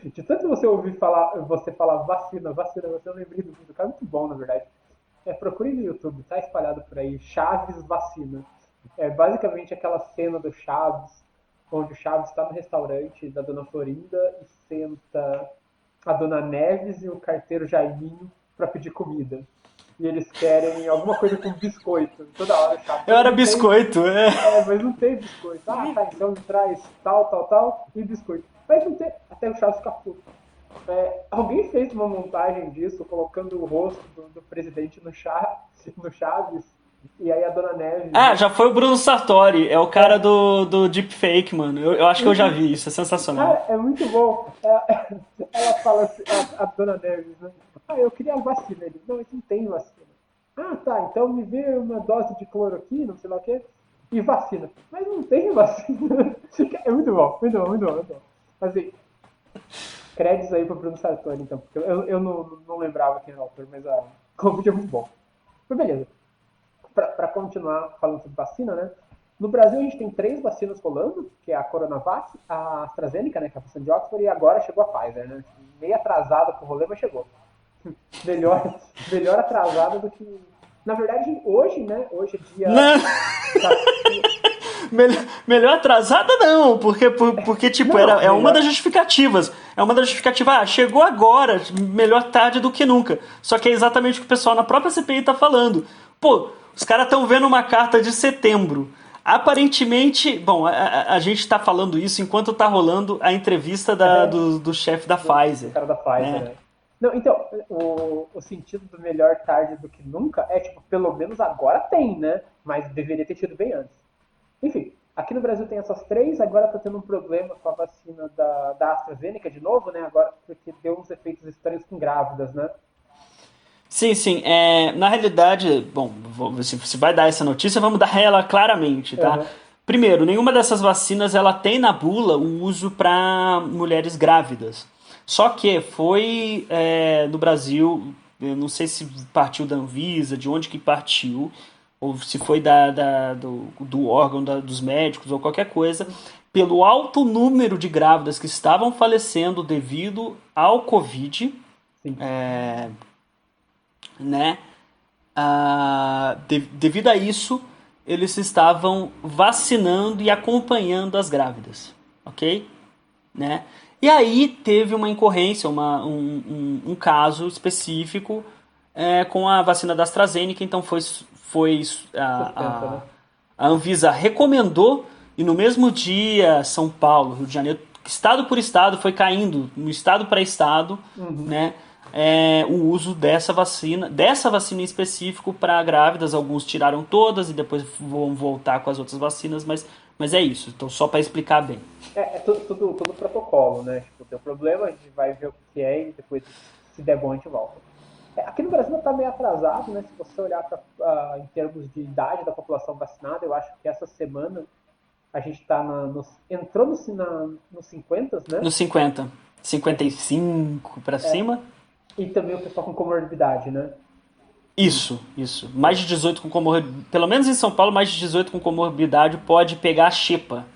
De tanto você falar vacina, vacina, eu lembrei do vídeo. O cara é muito bom, na verdade. Procure no YouTube, tá espalhado por aí. Chaves vacina. É basicamente aquela cena do Chaves, onde o Chaves está no restaurante da Dona Florinda e senta a Dona Neves e o carteiro Jaiminho para pedir comida. E eles querem alguma coisa com biscoito. Toda hora o Chaves. Eu era biscoito, Mas não tem biscoito. Ah, tá, então traz tal, tal, tal e biscoito. Mas não tem. Até o Chaves fica puto. Alguém fez uma montagem disso, colocando o rosto do presidente no Chaves, e aí a Dona Neves. Já foi o Bruno Sartori, é o cara do Deepfake, mano. Eu acho que eu já vi isso, é sensacional. É muito bom. Ela fala assim, a Dona Neves, né? Eu queria a vacina. Ele, não, isso não tem vacina. Tá, então me vê uma dose de cloroquina, não sei lá o quê, e vacina. Mas não tem vacina. É muito bom, muito bom, muito bom. Muito bom. Assim, créditos aí pro Bruno Sartori, então, porque eu não lembrava quem era o autor, mas o vídeo é muito bom. Mas beleza. Para continuar falando sobre vacina, né? No Brasil a gente tem 3 vacinas rolando, que é a Coronavac, a AstraZeneca, né, que é a vacina de Oxford, e agora chegou a Pfizer, né? Meio atrasada pro rolê, mas chegou. melhor atrasada do que... Na verdade, hoje, né? Hoje é dia... Não. Melhor atrasada não, porque tipo, não, é uma das justificativas. É uma das justificativas, chegou agora, melhor tarde do que nunca. Só que é exatamente o que o pessoal na própria CPI tá falando. Pô, os caras estão vendo uma carta de setembro. Aparentemente, bom, a gente está falando isso enquanto está rolando a entrevista do chefe da Pfizer. O cara da Pfizer, né? Não, então, o sentido do melhor tarde do que nunca é, tipo, pelo menos agora tem, né? Mas deveria ter tido bem antes. Enfim, aqui no Brasil tem essas 3, agora tá tendo um problema com a vacina da AstraZeneca de novo, né? Agora, porque deu uns efeitos estranhos com grávidas, né? Sim. Na realidade, bom, se vai dar essa notícia, vamos dar ela claramente, tá? Uhum. Primeiro, nenhuma dessas vacinas ela tem na bula o uso para mulheres grávidas. Só que foi no Brasil, eu não sei se partiu da Anvisa, de onde que partiu, ou se foi do órgão dos médicos ou qualquer coisa, pelo alto número de grávidas que estavam falecendo devido ao Covid, né? Devido a isso, eles estavam vacinando e acompanhando as grávidas, ok? Né? E aí teve uma incorrência, um caso específico com a vacina da AstraZeneca, então a Anvisa recomendou, e no mesmo dia São Paulo, Rio de Janeiro, estado por estado, foi caindo, no estado para estado, né? O uso dessa vacina em específico para grávidas. Alguns tiraram todas e depois vão voltar com as outras vacinas, mas é isso, então só para explicar bem. Tudo protocolo, né? Tipo, tem um problema, a gente vai ver o que é e depois, se der bom, a gente volta. Aqui no Brasil está meio atrasado, né? Se você olhar em termos de idade da população vacinada, eu acho que essa semana a gente está entrou nos 50, né? Nos 50, 55 para cima. E também o pessoal com comorbidade, né? Isso. Mais de 18 com comorbidade. Pelo menos em São Paulo, mais de 18 com comorbidade pode pegar a xepa.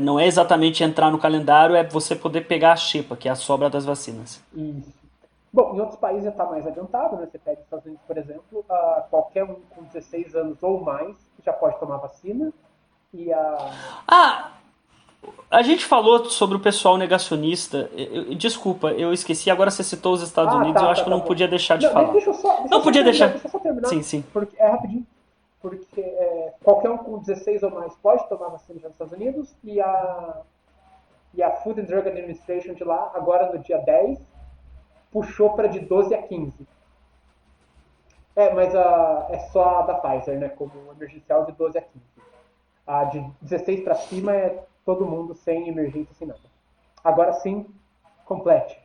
Não é exatamente entrar no calendário, é você poder pegar a xepa, que é a sobra das vacinas. Isso. Bom, em outros países já está mais adiantado, né? Você pega os Estados Unidos, por exemplo, qualquer um com 16 anos ou mais já pode tomar vacina. A gente falou sobre o pessoal negacionista. Desculpa, eu esqueci. Agora você citou os Estados Unidos, eu acho que eu não podia deixar de falar. Deixa eu só terminar. Sim. Porque é rapidinho. Porque qualquer um com 16 ou mais pode tomar vacina nos Estados Unidos e a Food and Drug Administration de lá, agora no dia 10, puxou para de 12 a 15. Mas é só a da Pfizer, né? Como emergencial de 12 a 15. A de 16 para cima é todo mundo sem emergência, sem nada. Agora sim, complete.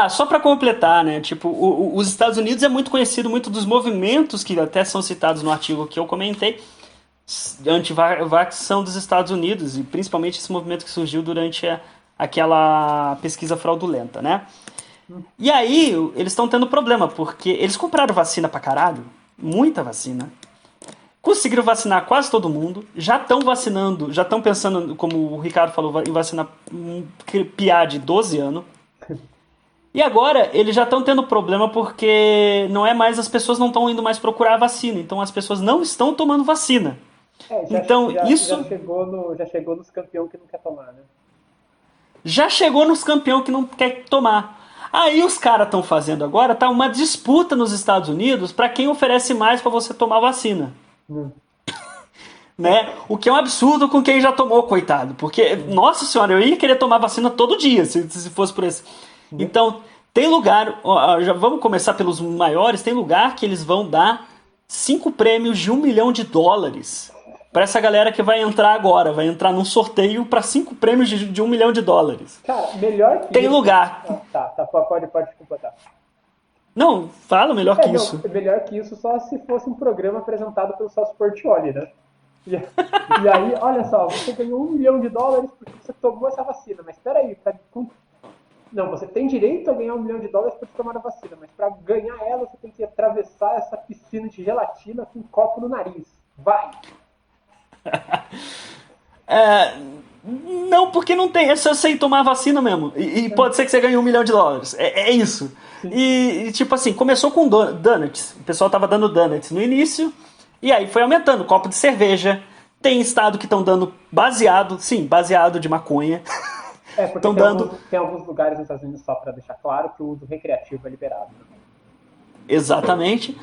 Só para completar, né? Tipo, os Estados Unidos é muito conhecido, muito dos movimentos que até são citados no artigo que eu comentei, anti-vax são dos Estados Unidos, e principalmente esse movimento que surgiu durante aquela pesquisa fraudulenta, né? E aí, eles estão tendo problema, porque eles compraram vacina pra caralho, muita vacina, conseguiram vacinar quase todo mundo, já estão vacinando, já estão pensando, como o Ricardo falou, em vacinar um piá de 12 anos. E agora eles já estão tendo problema porque não é mais, as pessoas não estão indo mais procurar a vacina, então as pessoas não estão tomando vacina. Então Já isso chegou no, já chegou nos campeões que não quer tomar, né? já chegou nos campeões que não quer tomar. Aí os caras estão fazendo agora, tá uma disputa nos Estados Unidos para quem oferece mais para você tomar vacina. Hum. Né? O que é um absurdo com quem já tomou, coitado. Porque, nossa senhora, eu ia querer tomar vacina todo dia se fosse por esse. Então, tem lugar, ó, já vamos começar pelos maiores, tem lugar que eles vão dar 5 prêmios de $1 milhão para essa galera que vai entrar agora, vai entrar num sorteio para 5 prêmios de $1 milhão. Cara, melhor que Tem isso. lugar. Tá, pode completar. Não, fala melhor que Não, isso. melhor que isso só se fosse um programa apresentado pelo Celso Portiolli, né? E aí, olha só, você ganhou $1 milhão porque você tomou essa vacina, mas peraí, não, você tem direito a ganhar $1 milhão por tomar a vacina, mas para ganhar ela você tem que atravessar essa piscina de gelatina com um copo no nariz. Vai! Não, porque não tem. É só você ir tomar a vacina mesmo. E pode ser que você ganhe $1 milhão. É isso. E, tipo assim, começou com donuts. O pessoal tava dando donuts no início. E aí foi aumentando. Copo de cerveja. Tem estado que estão dando baseado. Sim, baseado de maconha. Porque tem alguns lugares nos Estados Unidos, só para deixar claro, que o uso recreativo é liberado. Exatamente.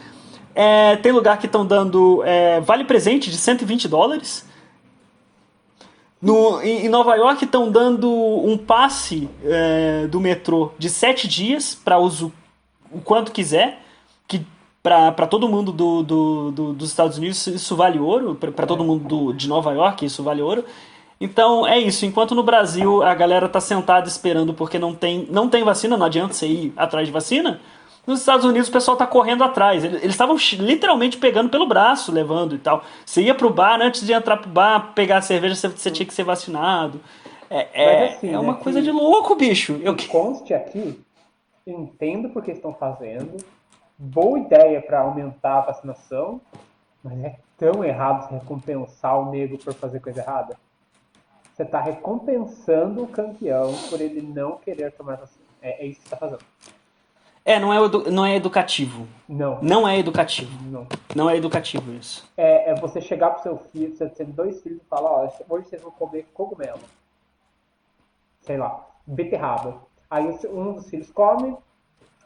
Tem lugar que estão dando vale presente de $120. Em Nova York estão dando um passe do metrô de 7 dias para uso o quanto quiser, que para todo mundo dos Estados Unidos isso vale ouro, para todo mundo de Nova York isso vale ouro. Então é isso, enquanto no Brasil a galera tá sentada esperando porque não tem vacina, não adianta você ir atrás de vacina, nos Estados Unidos o pessoal tá correndo atrás. Eles estavam literalmente pegando pelo braço, levando e tal. Você ia pro bar, antes de entrar pro bar, pegar a cerveja, você tinha que ser vacinado. Mas assim, É uma né, coisa de louco, bicho. Conste aqui, entendo porque estão fazendo, boa ideia para aumentar a vacinação, mas é tão errado você recompensar o nego por fazer coisa errada. Você está recompensando o campeão por ele não querer tomar vacina. É isso que você está fazendo. Não é educativo. Não. Não é educativo. Não. Não é educativo isso. É você chegar pro seu filho, você tem 2 filhos e falar, ó, hoje vocês vão comer cogumelo. Sei lá, beterraba. Aí um dos filhos come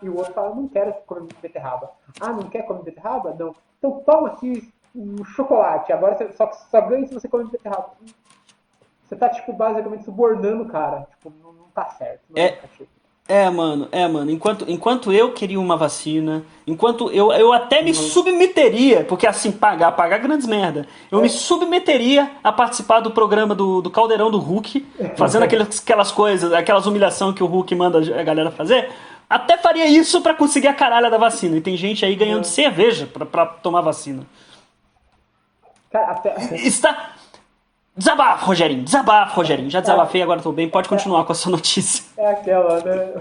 e o outro fala, não quero comer beterraba. Ah, não quer comer beterraba? Não. Então toma aqui um chocolate. Agora você só ganha se você comer beterraba. Você tá, tipo, basicamente subornando o cara. Tipo, não tá certo. Não é educativo. Mano. Enquanto eu queria uma vacina, enquanto eu até me submeteria, porque assim, pagar grandes merda. Eu me submeteria a participar do programa do Caldeirão do Hulk, fazendo aquelas coisas, aquelas humilhações que o Hulk manda a galera fazer. Até faria isso pra conseguir a caralha da vacina. E tem gente aí ganhando cerveja pra tomar vacina. Cara, Está. Desabafo, Rogerinho. Já desabafei, agora tô bem. Pode continuar com a sua notícia. É aquela, né?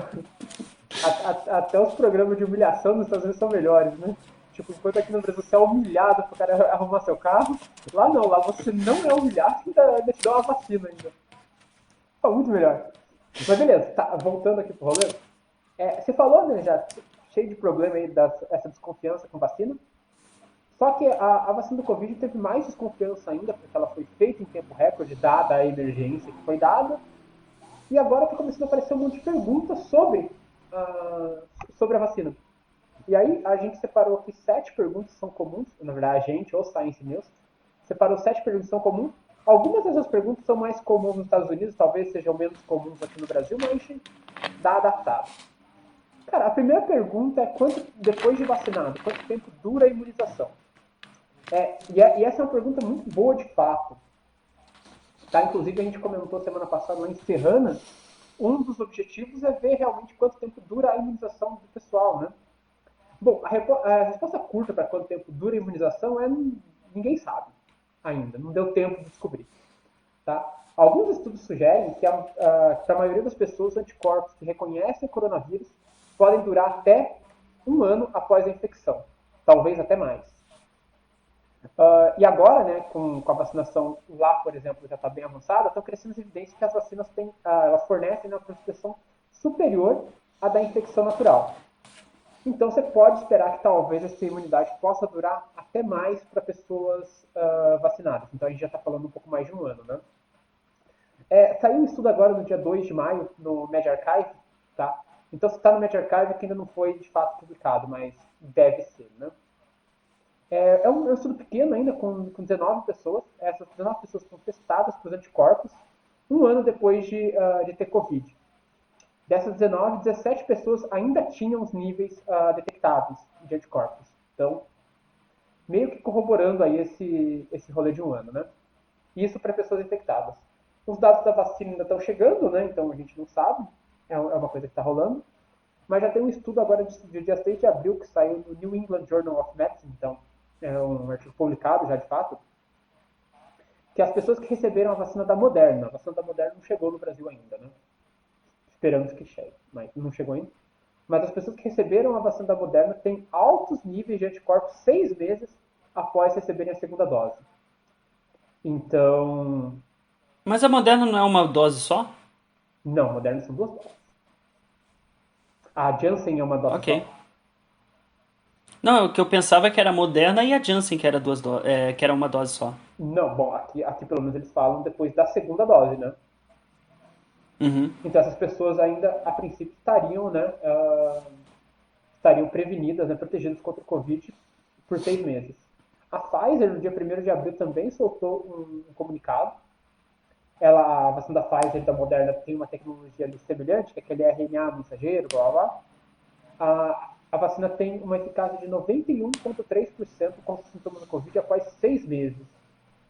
Até os programas de humilhação nos Estados Unidos são melhores, né? Tipo, enquanto aqui no Brasil você é humilhado pro cara arrumar seu carro, lá não, lá você não é humilhado e ainda te dá uma vacina ainda. Tá muito melhor. Mas beleza, tá, voltando aqui pro rolê. Você falou, né, já cheio de problema aí essa desconfiança com vacina. Só que a vacina do Covid teve mais desconfiança ainda, porque ela foi feita em tempo recorde, dada a emergência que foi dada. E agora está começando a aparecer um monte de perguntas sobre a vacina. E aí a gente separou aqui 7 perguntas que são comuns, na verdade a gente, ou Science News, separou 7 perguntas que são comuns. Algumas dessas perguntas são mais comuns nos Estados Unidos, talvez sejam menos comuns aqui no Brasil, mas a gente dá adaptado. Cara, a primeira pergunta é depois de vacinado, quanto tempo dura a imunização? E essa é uma pergunta muito boa de fato. Tá? Inclusive a gente comentou semana passada lá em Serrana, um dos objetivos é ver realmente quanto tempo dura a imunização do pessoal, né? Bom, a resposta curta para quanto tempo dura a imunização ninguém sabe ainda, não deu tempo de descobrir. Tá? Alguns estudos sugerem que para a maioria das pessoas, os anticorpos que reconhecem o coronavírus podem durar até 1 ano após a infecção, talvez até mais. E agora, né, com a vacinação lá, por exemplo, já está bem avançada, estão crescendo as evidências que as vacinas elas fornecem uma proteção superior à da infecção natural. Então, você pode esperar que talvez essa imunidade possa durar até mais para pessoas vacinadas. Então, a gente já está falando um pouco mais de 1 ano, né? Saiu um estudo agora no dia 2 de maio, no medRxiv, tá? Então, se está no medRxiv, que ainda não foi de fato publicado, mas deve ser, né? É um estudo pequeno ainda, com 19 pessoas. Essas 19 pessoas foram testadas para os anticorpos 1 ano depois de ter Covid. Dessas 19, 17 pessoas ainda tinham os níveis detectáveis de anticorpos. Então, meio que corroborando aí esse rolê de 1 ano, né? Isso para pessoas infectadas. Os dados da vacina ainda estão chegando, né? Então a gente não sabe. É uma coisa que está rolando. Mas já tem um estudo agora de dia 6 de abril que saiu no New England Journal of Medicine. Então, é um artigo publicado já de fato. Que as pessoas que receberam a vacina da Moderna. A vacina da Moderna não chegou no Brasil ainda, né? Esperamos que chegue, mas não chegou ainda. Mas as pessoas que receberam a vacina da Moderna têm altos níveis de anticorpos 6 meses após receberem a segunda dose. Então, Mas a Moderna não é uma dose só? não, Moderna são 2 doses. A Janssen é uma dose Ok. só. Não, o que eu pensava é que era a Moderna e a Janssen que era que era uma dose só. Não, bom, aqui pelo menos eles falam depois da segunda dose, né? Uhum. Então essas pessoas ainda, a princípio, estariam, né, estariam prevenidas, né, protegidas contra o Covid por 6 meses. A Pfizer, no dia 1º de abril, também soltou um comunicado. A vacina da Pfizer e da Moderna tem uma tecnologia ali semelhante, que é aquele RNA mensageiro, blá blá blá. A vacina tem uma eficácia de 91,3% contra os sintomas da Covid após 6 meses.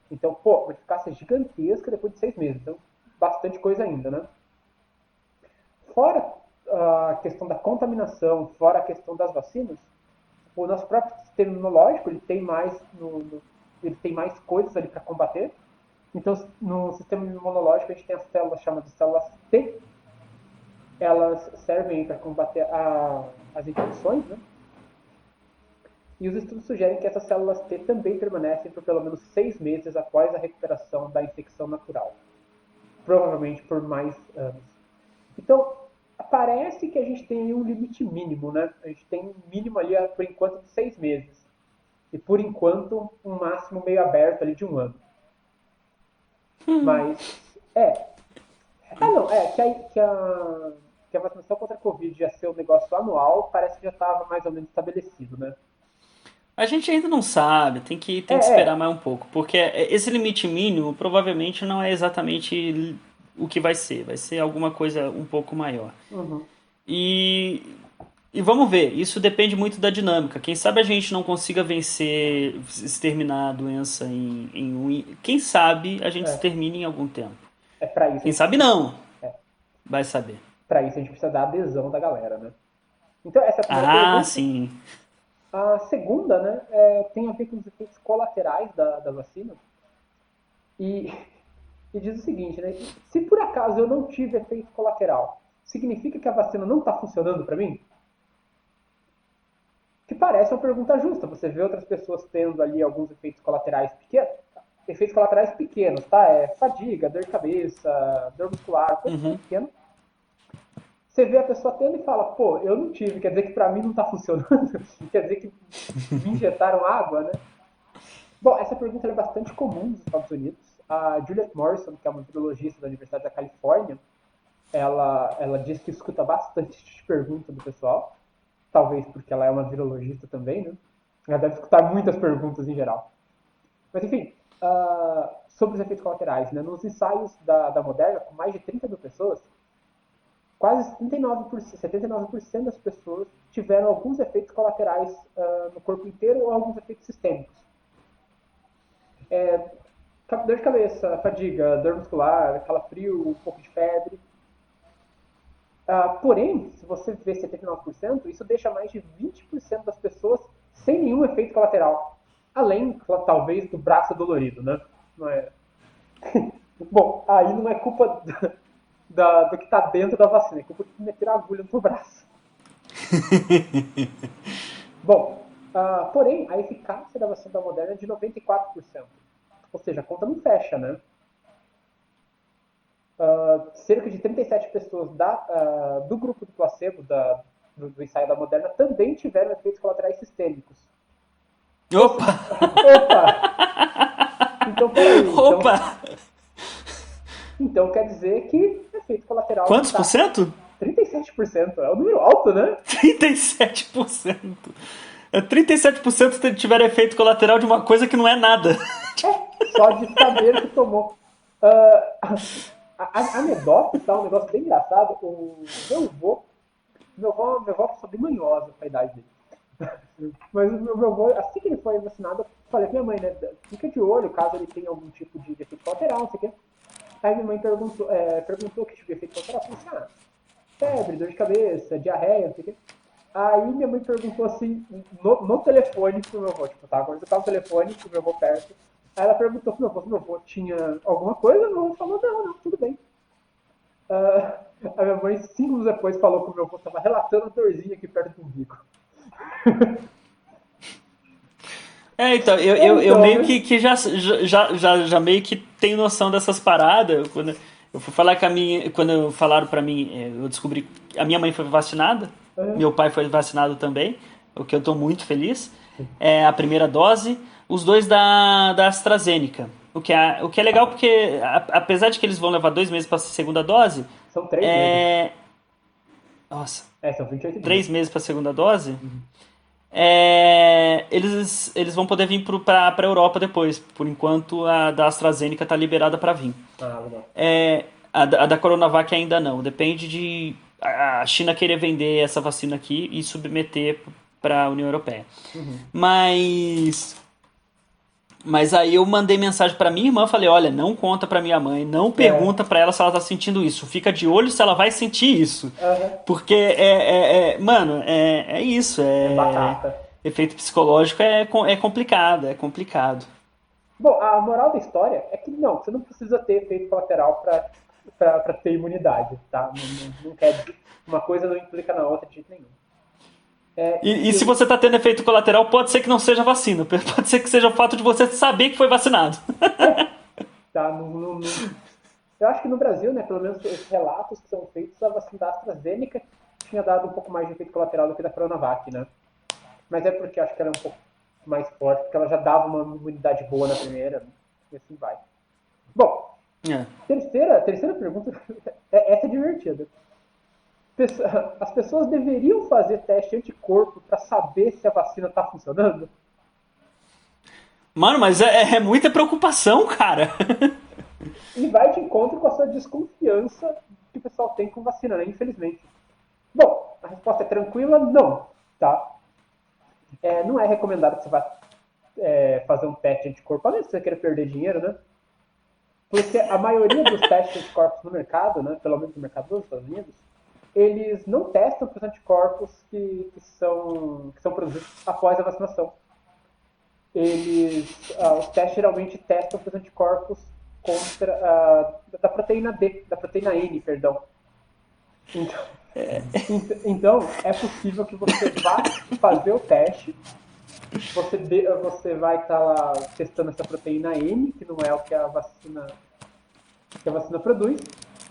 Então, pô, uma eficácia gigantesca depois de 6 meses. Então, bastante coisa ainda, né? Fora a questão da contaminação, fora a questão das vacinas, o nosso próprio sistema imunológico ele tem mais coisas ali para combater. Então, no sistema imunológico, a gente tem as células chamadas de células T. Elas servem para combater as infecções, né? E os estudos sugerem que essas células T também permanecem por pelo menos 6 meses após a recuperação da infecção natural. Provavelmente por mais anos. Então, parece que a gente tem um limite mínimo, né? A gente tem um mínimo ali, por enquanto, de 6 meses. E, por enquanto, um máximo meio aberto ali de 1 ano. Mas, não, que a vacinação contra a Covid ia ser um negócio anual, parece que já estava mais ou menos estabelecido, né? A gente ainda não sabe, tem que É, esperar é. mais um pouco, porque esse limite mínimo provavelmente não é exatamente o que vai ser, alguma coisa um pouco maior. Uhum. E, e vamos ver, isso depende muito da dinâmica. Quem sabe a gente não consiga vencer, exterminar a doença quem sabe a gente É, extermine em algum tempo. para isso a Quem gente sabe precisa, não, vai saber. para isso a gente precisa da adesão da galera, né? Então, essa é a primeira Ah, pergunta. sim. A segunda, né, tem a ver com os efeitos colaterais da vacina. E, e diz o seguinte, né? Se por acaso eu não tive efeito colateral, significa que a vacina não está funcionando para mim? Que parece uma pergunta justa. Você vê outras pessoas tendo ali alguns efeitos colaterais pequenos, tá? Fadiga, dor de cabeça, dor muscular, coisa bem pequena. Você vê a pessoa tendo e fala, pô, eu não tive, quer dizer que pra mim não tá funcionando? Quer dizer que me injetaram água, né? Bom, essa pergunta é bastante comum nos Estados Unidos. A Juliette Morrison, que é uma virologista da Universidade da Califórnia, ela diz que escuta bastante de pergunta do pessoal. Talvez porque ela é uma virologista também, né? Ela deve escutar muitas perguntas em geral. Mas enfim, sobre os efeitos colaterais, né? Nos ensaios da Moderna, com mais de 30 mil pessoas, quase 79% das pessoas tiveram alguns efeitos colaterais no corpo inteiro ou alguns efeitos sistêmicos. Dor de cabeça, fadiga, dor muscular, calafrio, um pouco de febre. Porém, se você vê 79%, isso deixa mais de 20% das pessoas sem nenhum efeito colateral. Além, talvez, do braço dolorido, né? Não é... Bom, aí não é culpa do que está dentro da vacina, é culpa de meter a agulha no seu braço. Bom, porém, a eficácia da vacina da Moderna é de 94%. Ou seja, a conta não fecha, né? Cerca de 37 pessoas do grupo do placebo do ensaio da Moderna também tiveram efeitos colaterais sistêmicos. Opa! Opa! Então, peraí. Opa! Então quer dizer que efeito colateral Quantos por cento? 37%. É um número alto, né? 37%. 37% tiveram efeito colateral de uma coisa que não é nada. Só de saber que tomou. A anedota tá um negócio bem engraçado. O meu avô é uma pessoa bem manhosa pra idade dele. Mas o meu avô, assim que ele foi vacinado, eu falei pra minha mãe, né? Fica de olho caso ele tenha algum tipo de efeito colateral, não sei o quê. Aí minha mãe perguntou que tipo de efeito colateral. Eu falei assim, febre, dor de cabeça, diarreia, não sei o quê. Aí minha mãe perguntou assim, no telefone pro meu avô, tipo, quando eu tava no telefone, pro meu avô perto. Aí ela perguntou pro meu avô se meu avô tinha alguma coisa, meu avô falou, não, tudo bem. A minha mãe, 5 minutos depois, falou que o meu avô tava relatando a dorzinha aqui perto do umbigo. Então, eu meio que já meio que tenho noção dessas paradas. Quando eu fui falar com a minha. Quando falaram pra mim, eu descobri que a minha mãe foi vacinada, meu pai foi vacinado também, o que eu tô muito feliz. É a primeira dose, os dois da AstraZeneca. O que é legal porque, apesar de que eles vão levar 2 meses pra segunda dose, São 3 meses. é. Nossa, São 28 dias. 3 meses pra segunda dose? Eles vão poder vir para a Europa depois. Por enquanto, a da AstraZeneca está liberada para vir. Legal. A da Coronavac ainda não. Depende de a China querer vender essa vacina aqui e submeter para a União Europeia. Mas aí eu mandei mensagem para minha irmã, falei, olha, não conta para minha mãe, não pergunta para ela se ela tá sentindo isso, fica de olho se ela vai sentir isso. Porque mano, é isso, Batata. efeito psicológico é complicado, é complicado. Bom, a moral da história é que não, você não precisa ter efeito colateral para ter imunidade, tá? Não quer dizer, uma coisa não implica na outra de jeito nenhum. E se você tá tendo efeito colateral, pode ser que não seja vacina, pode ser que seja o fato de você saber que foi vacinado. Tá? Eu acho que no Brasil, né, pelo menos os relatos que são feitos, a vacina da AstraZeneca tinha dado um pouco mais de efeito colateral do que da Coronavac, né? Mas é porque eu acho que ela é um pouco mais forte, porque ela já dava uma imunidade boa na primeira, e assim vai. Bom, terceira pergunta, essa é divertida. As pessoas deveriam fazer teste anticorpo para saber se a vacina está funcionando? Mano, mas é muita preocupação, cara. E vai de encontro com a sua desconfiança que o pessoal tem com vacina, né? Infelizmente. Bom, a resposta é tranquila, não, tá? Não é recomendado que você vá fazer um teste anticorpo, a menos que você queira perder dinheiro, né? Porque a maioria dos testes anticorpos no mercado, né, pelo menos no mercado dos Estados Unidos, eles não testam para os anticorpos que são produzidos após a vacinação. Os testes geralmente testam para os anticorpos da proteína D, da proteína N, perdão. Então, é possível que você vá fazer o teste, você vai estar lá testando essa proteína N, que não é o que a vacina produz,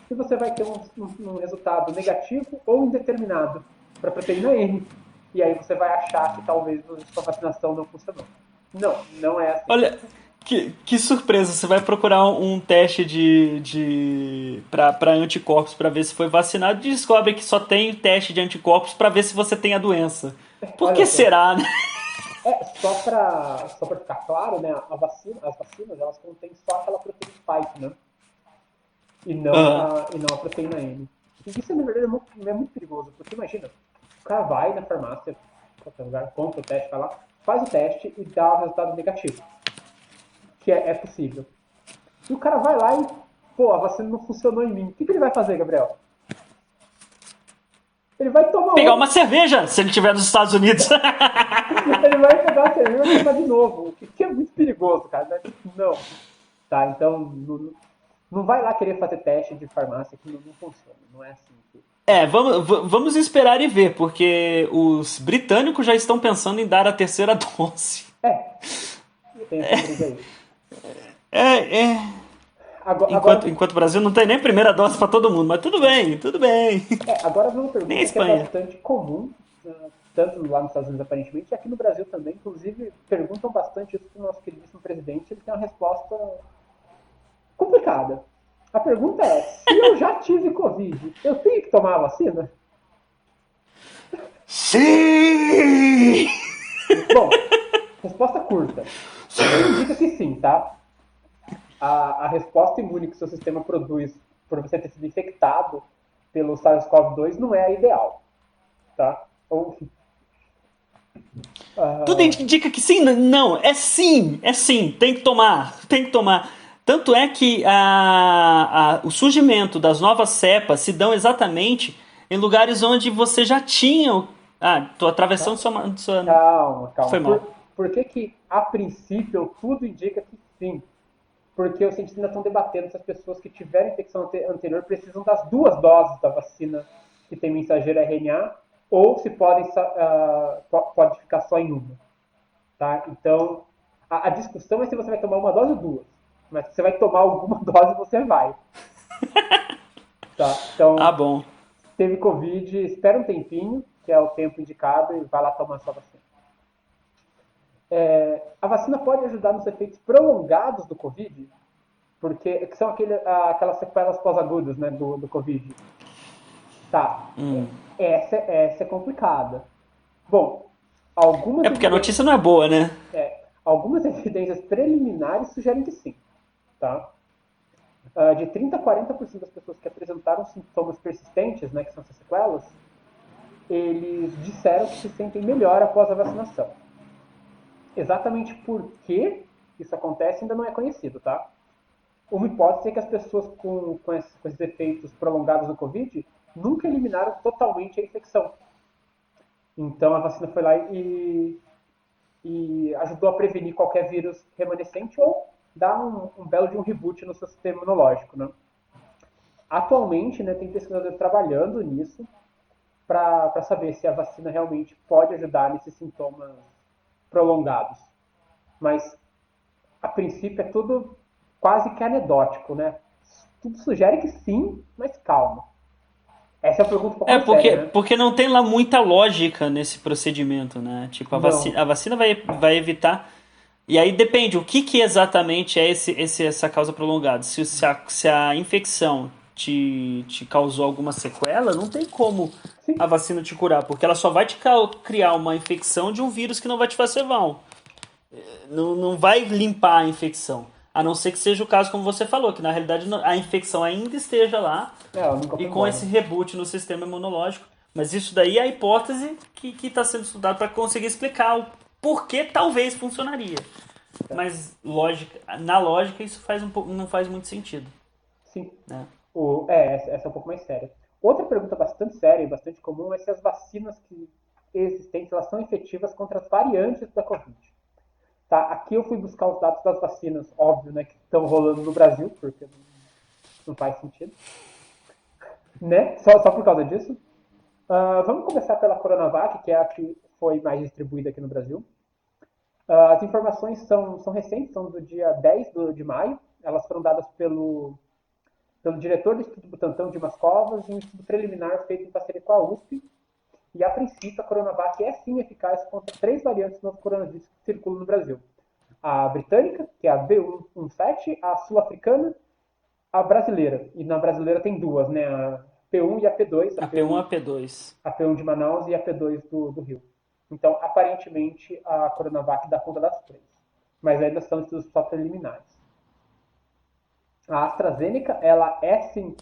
e você vai ter um resultado negativo ou indeterminado para a proteína N. E aí você vai achar que talvez sua vacinação não funcionou. Não é assim. Olha, que surpresa, você vai procurar um teste para anticorpos para ver se foi vacinado e descobre que só tem teste de anticorpos para ver se você tem a doença. Por que será, né? Só para ficar claro, né, as vacinas, elas contêm só aquela proteína spike, né? E não a proteína N. E isso, na verdade, é muito perigoso, porque imagina, o cara vai na farmácia, qualquer lugar, compra o teste, vai lá, faz o teste e dá o resultado negativo. Que é possível. E o cara vai lá e, a vacina não funcionou em mim. O que ele vai fazer, Gabriel? Ele vai pegar uma cerveja, se ele estiver nos Estados Unidos. Ele vai pegar a cerveja e vai tomar de novo. O que é muito perigoso, cara. Não. Tá, então, não vai lá querer fazer teste de farmácia que não funciona. Não é assim Vamos esperar e ver, porque os britânicos já estão pensando em dar a terceira dose. É, tem essa briga aí. É, é. Agora, Enquanto o Brasil não tem nem primeira dose para todo mundo, mas tudo bem, tudo bem. agora vem uma Nem a pergunta que é Espanha. bastante comum, tanto lá nos Estados Unidos aparentemente, e aqui no Brasil também. Inclusive, perguntam bastante isso para o nosso queridíssimo presidente. Ele tem uma resposta complicada. A pergunta é: se eu já tive Covid, eu tenho que tomar a vacina? Sim! Bom, resposta curta. Ele indica que sim, tá? A resposta imune que o seu sistema produz por você ter sido infectado pelo SARS-CoV-2 não é a ideal, tá? Ou, Tudo indica que sim, não, é sim, tem que tomar, tem que tomar. Tanto é que o surgimento das novas cepas se dão exatamente em lugares onde você já tinha. Ah, tô atravessando sua. calma, calma. Foi mal. Por que que, a princípio, tudo indica que sim? Porque os cientistas ainda estão debatendo se as pessoas que tiveram infecção anterior precisam das duas doses da vacina que tem mensageiro RNA ou se pode ficar só em uma. Tá? Então, a discussão é se você vai tomar uma dose ou duas. Mas se você vai tomar alguma dose, você vai. Tá? Ah, Então, bom. teve Covid, espera um tempinho, que é o tempo indicado, e vai lá tomar sua vacina. A vacina pode ajudar nos efeitos prolongados do Covid, porque que são aquelas sequelas pós-agudas, né, do Covid. Tá, essa é complicada. Bom, algumas É porque a evidências, notícia não é boa, né? algumas evidências preliminares sugerem que sim. Tá? De 30 a 40% das pessoas que apresentaram sintomas persistentes, né, que são essas sequelas, eles disseram que se sentem melhor após a vacinação. Exatamente por que isso acontece ainda não é conhecido, tá? Uma hipótese é que as pessoas com esses efeitos prolongados do Covid nunca eliminaram totalmente a infecção. Então a vacina foi lá e ajudou a prevenir qualquer vírus remanescente ou dar um belo de um reboot no seu sistema imunológico, né? Atualmente, né, tem pesquisadores trabalhando nisso para saber se a vacina realmente pode ajudar nesses sintomas prolongados. Mas, a princípio, é tudo quase que anedótico, né? Tudo sugere que sim, mas calma. Essa é uma pergunta um pouco É mais séria, porque, né? porque não tem lá muita lógica nesse procedimento, né? Tipo, Não. a vacina vai evitar. E aí depende, o que exatamente é essa causa prolongada? Se a infecção te causou alguma sequela, não tem como a Sim, vacina te curar, porque ela só vai te criar uma infecção de um vírus que não vai te fazer mal. Não vai limpar a infecção. A não ser que seja o caso como você falou, que na realidade a infecção ainda esteja lá ela nunca e foi com embora. esse reboot no sistema imunológico. Mas isso daí é a hipótese que está sendo estudada para conseguir explicar o porquê talvez funcionaria. Mas na lógica isso não faz muito sentido. Sim. Né? Essa é um pouco mais séria. Outra pergunta bastante séria e bastante comum é se as vacinas que existentes elas são efetivas contra as variantes da Covid. Tá? Aqui eu fui buscar os dados das vacinas, óbvio, né, que estão rolando no Brasil, porque não faz sentido, né? Só por causa disso. Vamos começar pela Coronavac, que é a que foi mais distribuída aqui no Brasil. As informações são recentes, são do dia 10 de maio. Elas foram dadas pelo diretor do Instituto Butantan, Dimas Covas, em um estudo preliminar feito em parceria com a USP. E, a princípio, a Coronavac é sim eficaz contra 3 variantes do novo coronavírus que circulam no Brasil. A britânica, que é a B117, a sul-africana, a brasileira. E na brasileira tem duas, né? A P1 e a P2. A P1 a P2. A P1 de Manaus e a P2 do Rio. Então, aparentemente, a Coronavac dá conta das três. Mas ainda são estudos só preliminares. A AstraZeneca, ela é sim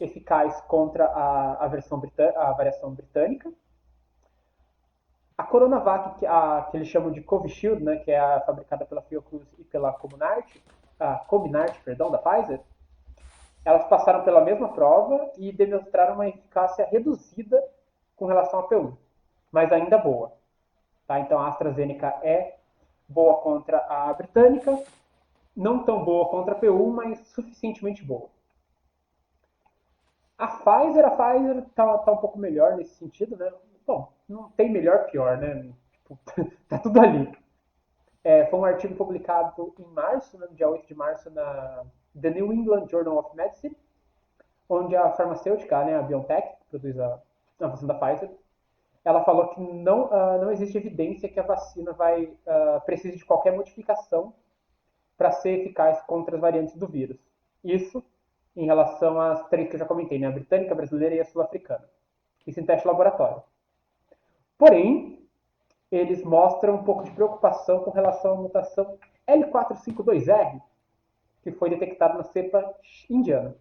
eficaz contra a variação britânica. A Coronavac, que eles chamam de Covishield, né, que é a fabricada pela Fiocruz e pela Comirnaty, perdão, da Pfizer, elas passaram pela mesma prova e demonstraram uma eficácia reduzida com relação à P1, mas ainda boa. Tá? Então a AstraZeneca é boa contra a britânica, não tão boa contra a P1, mas suficientemente boa. A Pfizer tá um pouco melhor nesse sentido, né? Bom, não tem melhor pior, né? Tipo, tá tudo ali. Foi um artigo publicado em março, né, no dia 8 de março, na The New England Journal of Medicine, onde a farmacêutica, né, a BioNTech, que produz a vacina da Pfizer, ela falou que não existe evidência que a vacina precise de qualquer modificação para ser eficaz contra as variantes do vírus. Isso em relação às três que eu já comentei, né? A britânica, a brasileira e a sul-africana. Isso em teste laboratório. Porém, eles mostram um pouco de preocupação com relação à mutação L452R, que foi detectada na cepa indiana.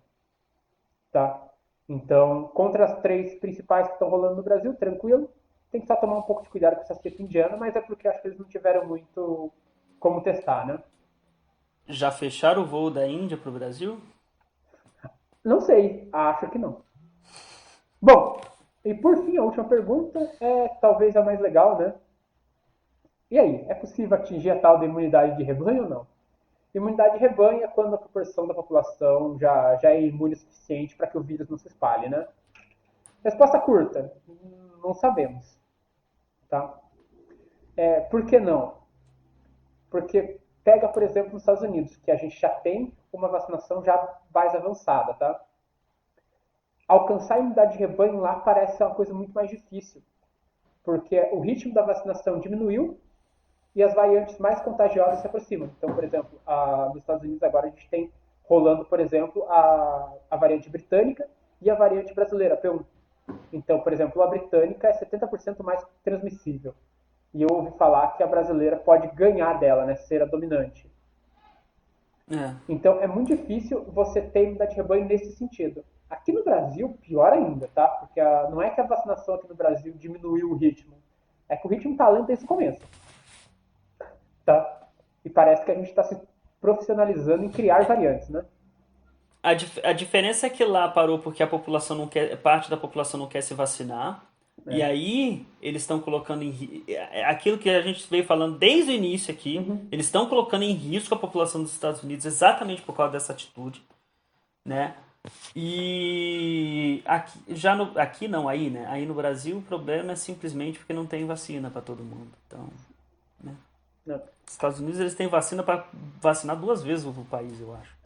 Tá? Então, contra as três principais que estão rolando no Brasil, tranquilo. Tem que só tomar um pouco de cuidado com essa cepa indiana, mas é porque acho que eles não tiveram muito como testar, né? Já fecharam o voo da Índia para o Brasil? Não sei, acho que não. Bom, e por fim, a última pergunta é talvez a mais legal, né? E aí, é possível atingir a tal da imunidade de rebanho ou não? Imunidade de rebanho é quando a proporção da população já é imune o suficiente para que o vírus não se espalhe, né? Resposta curta, não sabemos, tá? Por que não? Porque pega, por exemplo, nos Estados Unidos, que a gente já tem uma vacinação já mais avançada, tá? Alcançar a imunidade de rebanho lá parece ser uma coisa muito mais difícil, porque o ritmo da vacinação diminuiu e as variantes mais contagiosas se aproximam. Então, por exemplo, nos Estados Unidos agora a gente tem rolando, por exemplo, a variante britânica e a variante brasileira, P1. Então, por exemplo, a britânica é 70% mais transmissível. E eu ouvi falar que a brasileira pode ganhar dela, né, ser a dominante. É. Então, é muito difícil você ter imunidade de rebanho nesse sentido. Aqui no Brasil, pior ainda, tá? Porque não é que a vacinação aqui no Brasil diminuiu o ritmo. É que o ritmo tá lento desde o começo. Tá? E parece que a gente está se profissionalizando em criar variantes, né? A diferença é que lá parou porque a população não quer, parte da população não quer se vacinar. E É. aí eles estão colocando aquilo que a gente veio falando desde o início aqui, Uhum. eles estão colocando em risco a população dos Estados Unidos exatamente por causa dessa atitude, né? E aqui, aqui não, aí, né? Aí no Brasil o problema é simplesmente porque não tem vacina para todo mundo. Então, né? É. Os Estados Unidos eles têm vacina para vacinar duas vezes o país, eu acho.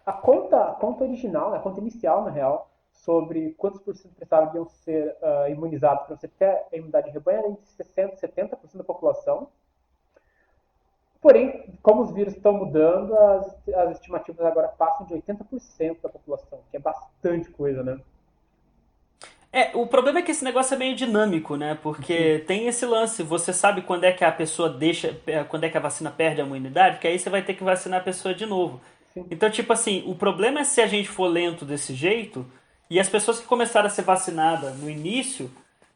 A conta original, a conta inicial, na real, sobre quantos por cento precisavam ser imunizados para você ter a imunidade de rebanho era entre 60% e 70% da população. Porém, como os vírus estão mudando, as estimativas agora passam de 80% da população, que é bastante coisa, né? O problema é que esse negócio é meio dinâmico, né? Sim, Porque tem esse lance, você sabe quando é que a pessoa deixa, quando é que a vacina perde a imunidade, que aí você vai ter que vacinar a pessoa de novo. sim. Então, tipo assim, o problema é se a gente for lento desse jeito e as pessoas que começaram a ser vacinadas no início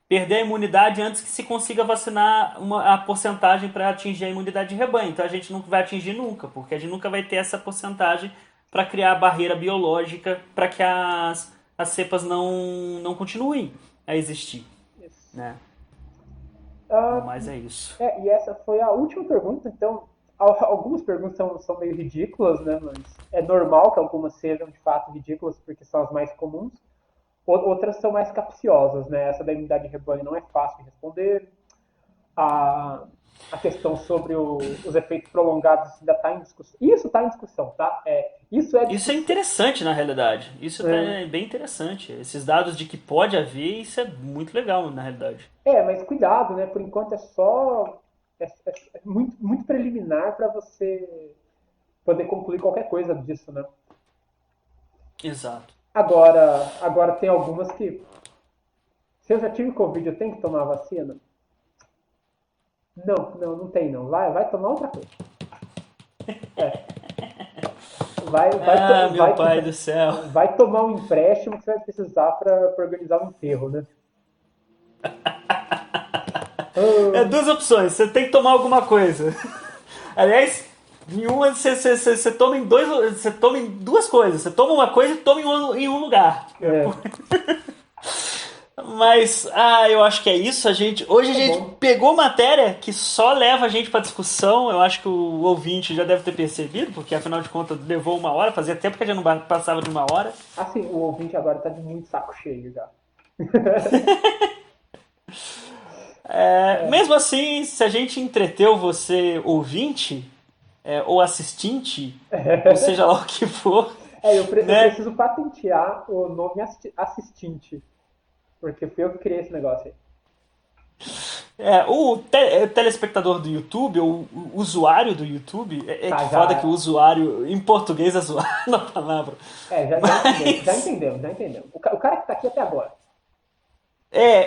perder a imunidade antes que se consiga vacinar a porcentagem para atingir a imunidade de rebanho. Então a gente não vai atingir nunca, porque a gente nunca vai ter essa porcentagem para criar a barreira biológica para que as cepas não continuem a existir, Isso. né? No Ah, mais é isso. e essa foi a última pergunta, então algumas perguntas são meio ridículas, né? Mas é normal que algumas sejam de fato ridículas, porque são as mais comuns. Outras são mais capciosas, né? Essa da imunidade de rebanho não é fácil de responder. A, a questão sobre os efeitos prolongados ainda está em discussão. Isso está em discussão, tá? Isso é Isso é discussão. interessante na realidade. Isso tá É, bem interessante. Esses dados de que pode haver, isso é muito legal na realidade. mas cuidado, né? Por enquanto é muito, muito preliminar para você poder concluir qualquer coisa disso, né? Exato. Agora tem algumas que, se eu já tive Covid, eu tenho que tomar a vacina? Não tem não. Vai tomar outra coisa. É, Ah, meu vai, pai do céu. vai tomar um empréstimo que você vai precisar para organizar um enterro, né? É Ah, duas opções, você tem que tomar alguma coisa. Aliás, em uma você toma em dois, você toma em duas coisas. Você toma uma coisa e toma em um lugar. é, Mas, eu acho que é isso. Hoje a Tá gente bom. pegou matéria que só leva a gente pra discussão. Eu acho que o ouvinte já deve ter percebido, porque afinal de contas levou 1 hora. Fazia tempo que a gente não passava de 1 hora. Assim, o ouvinte agora tá de muito saco cheio já. Mesmo assim, se a gente entreteu você ouvinte, ou assistinte, ou seja lá o que for, Eu né? preciso patentear o nome assistinte, porque fui eu que criei esse negócio aí. O telespectador do YouTube, ou o usuário do YouTube, é que Tá, foda que o já. usuário, em português, é zoado na palavra. Já entendemos, já Mas, entendemos, já entendemos. O cara que tá aqui até agora.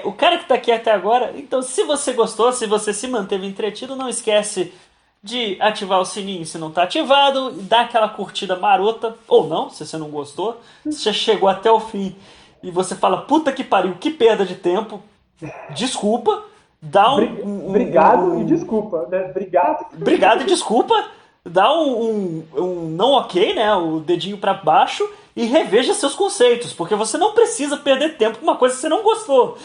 o cara que tá aqui até agora, então se você gostou, se você se manteve entretido, não esquece de ativar o sininho se não tá ativado, dar aquela curtida marota, ou não, se você não gostou, se você chegou até o fim e você fala, puta que pariu, que perda de tempo, desculpa, dá Obrigado e desculpa, né? Obrigado. obrigado e desculpa, dá um não ok, né, o dedinho pra baixo e reveja seus conceitos, porque você não precisa perder tempo com uma coisa que você não gostou.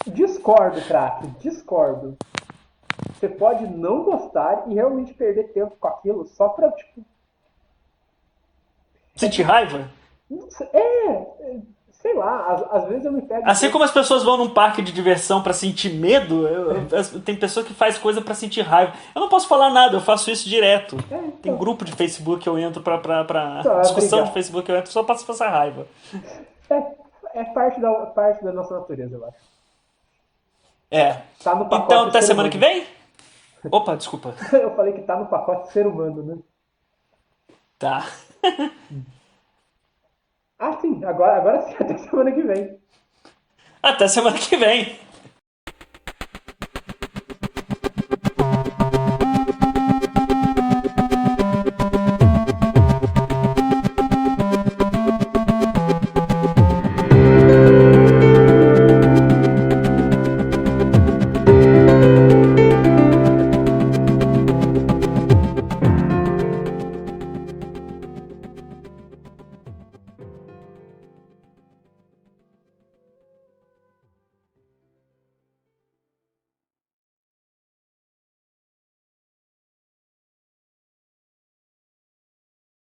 Discordo, craque, discordo. Você pode não gostar e realmente perder tempo com aquilo só pra, tipo. É Sentir que. raiva? Sei lá, às vezes eu me pego. Assim como as pessoas vão num parque de diversão pra sentir medo, tem pessoa que faz coisa pra sentir raiva. Eu não posso falar nada, eu faço isso direto. Tem Então. grupo de Facebook que eu entro pra Então, discussão de obrigado. Facebook que eu entro só pra passar raiva. É parte da nossa natureza, eu acho. É. Tá no Então, pacote até ser semana que humano. vem? Opa, desculpa. Eu falei que tá no pacote ser humano, né? Tá. Ah, sim, agora sim, até semana que vem. Até semana que vem.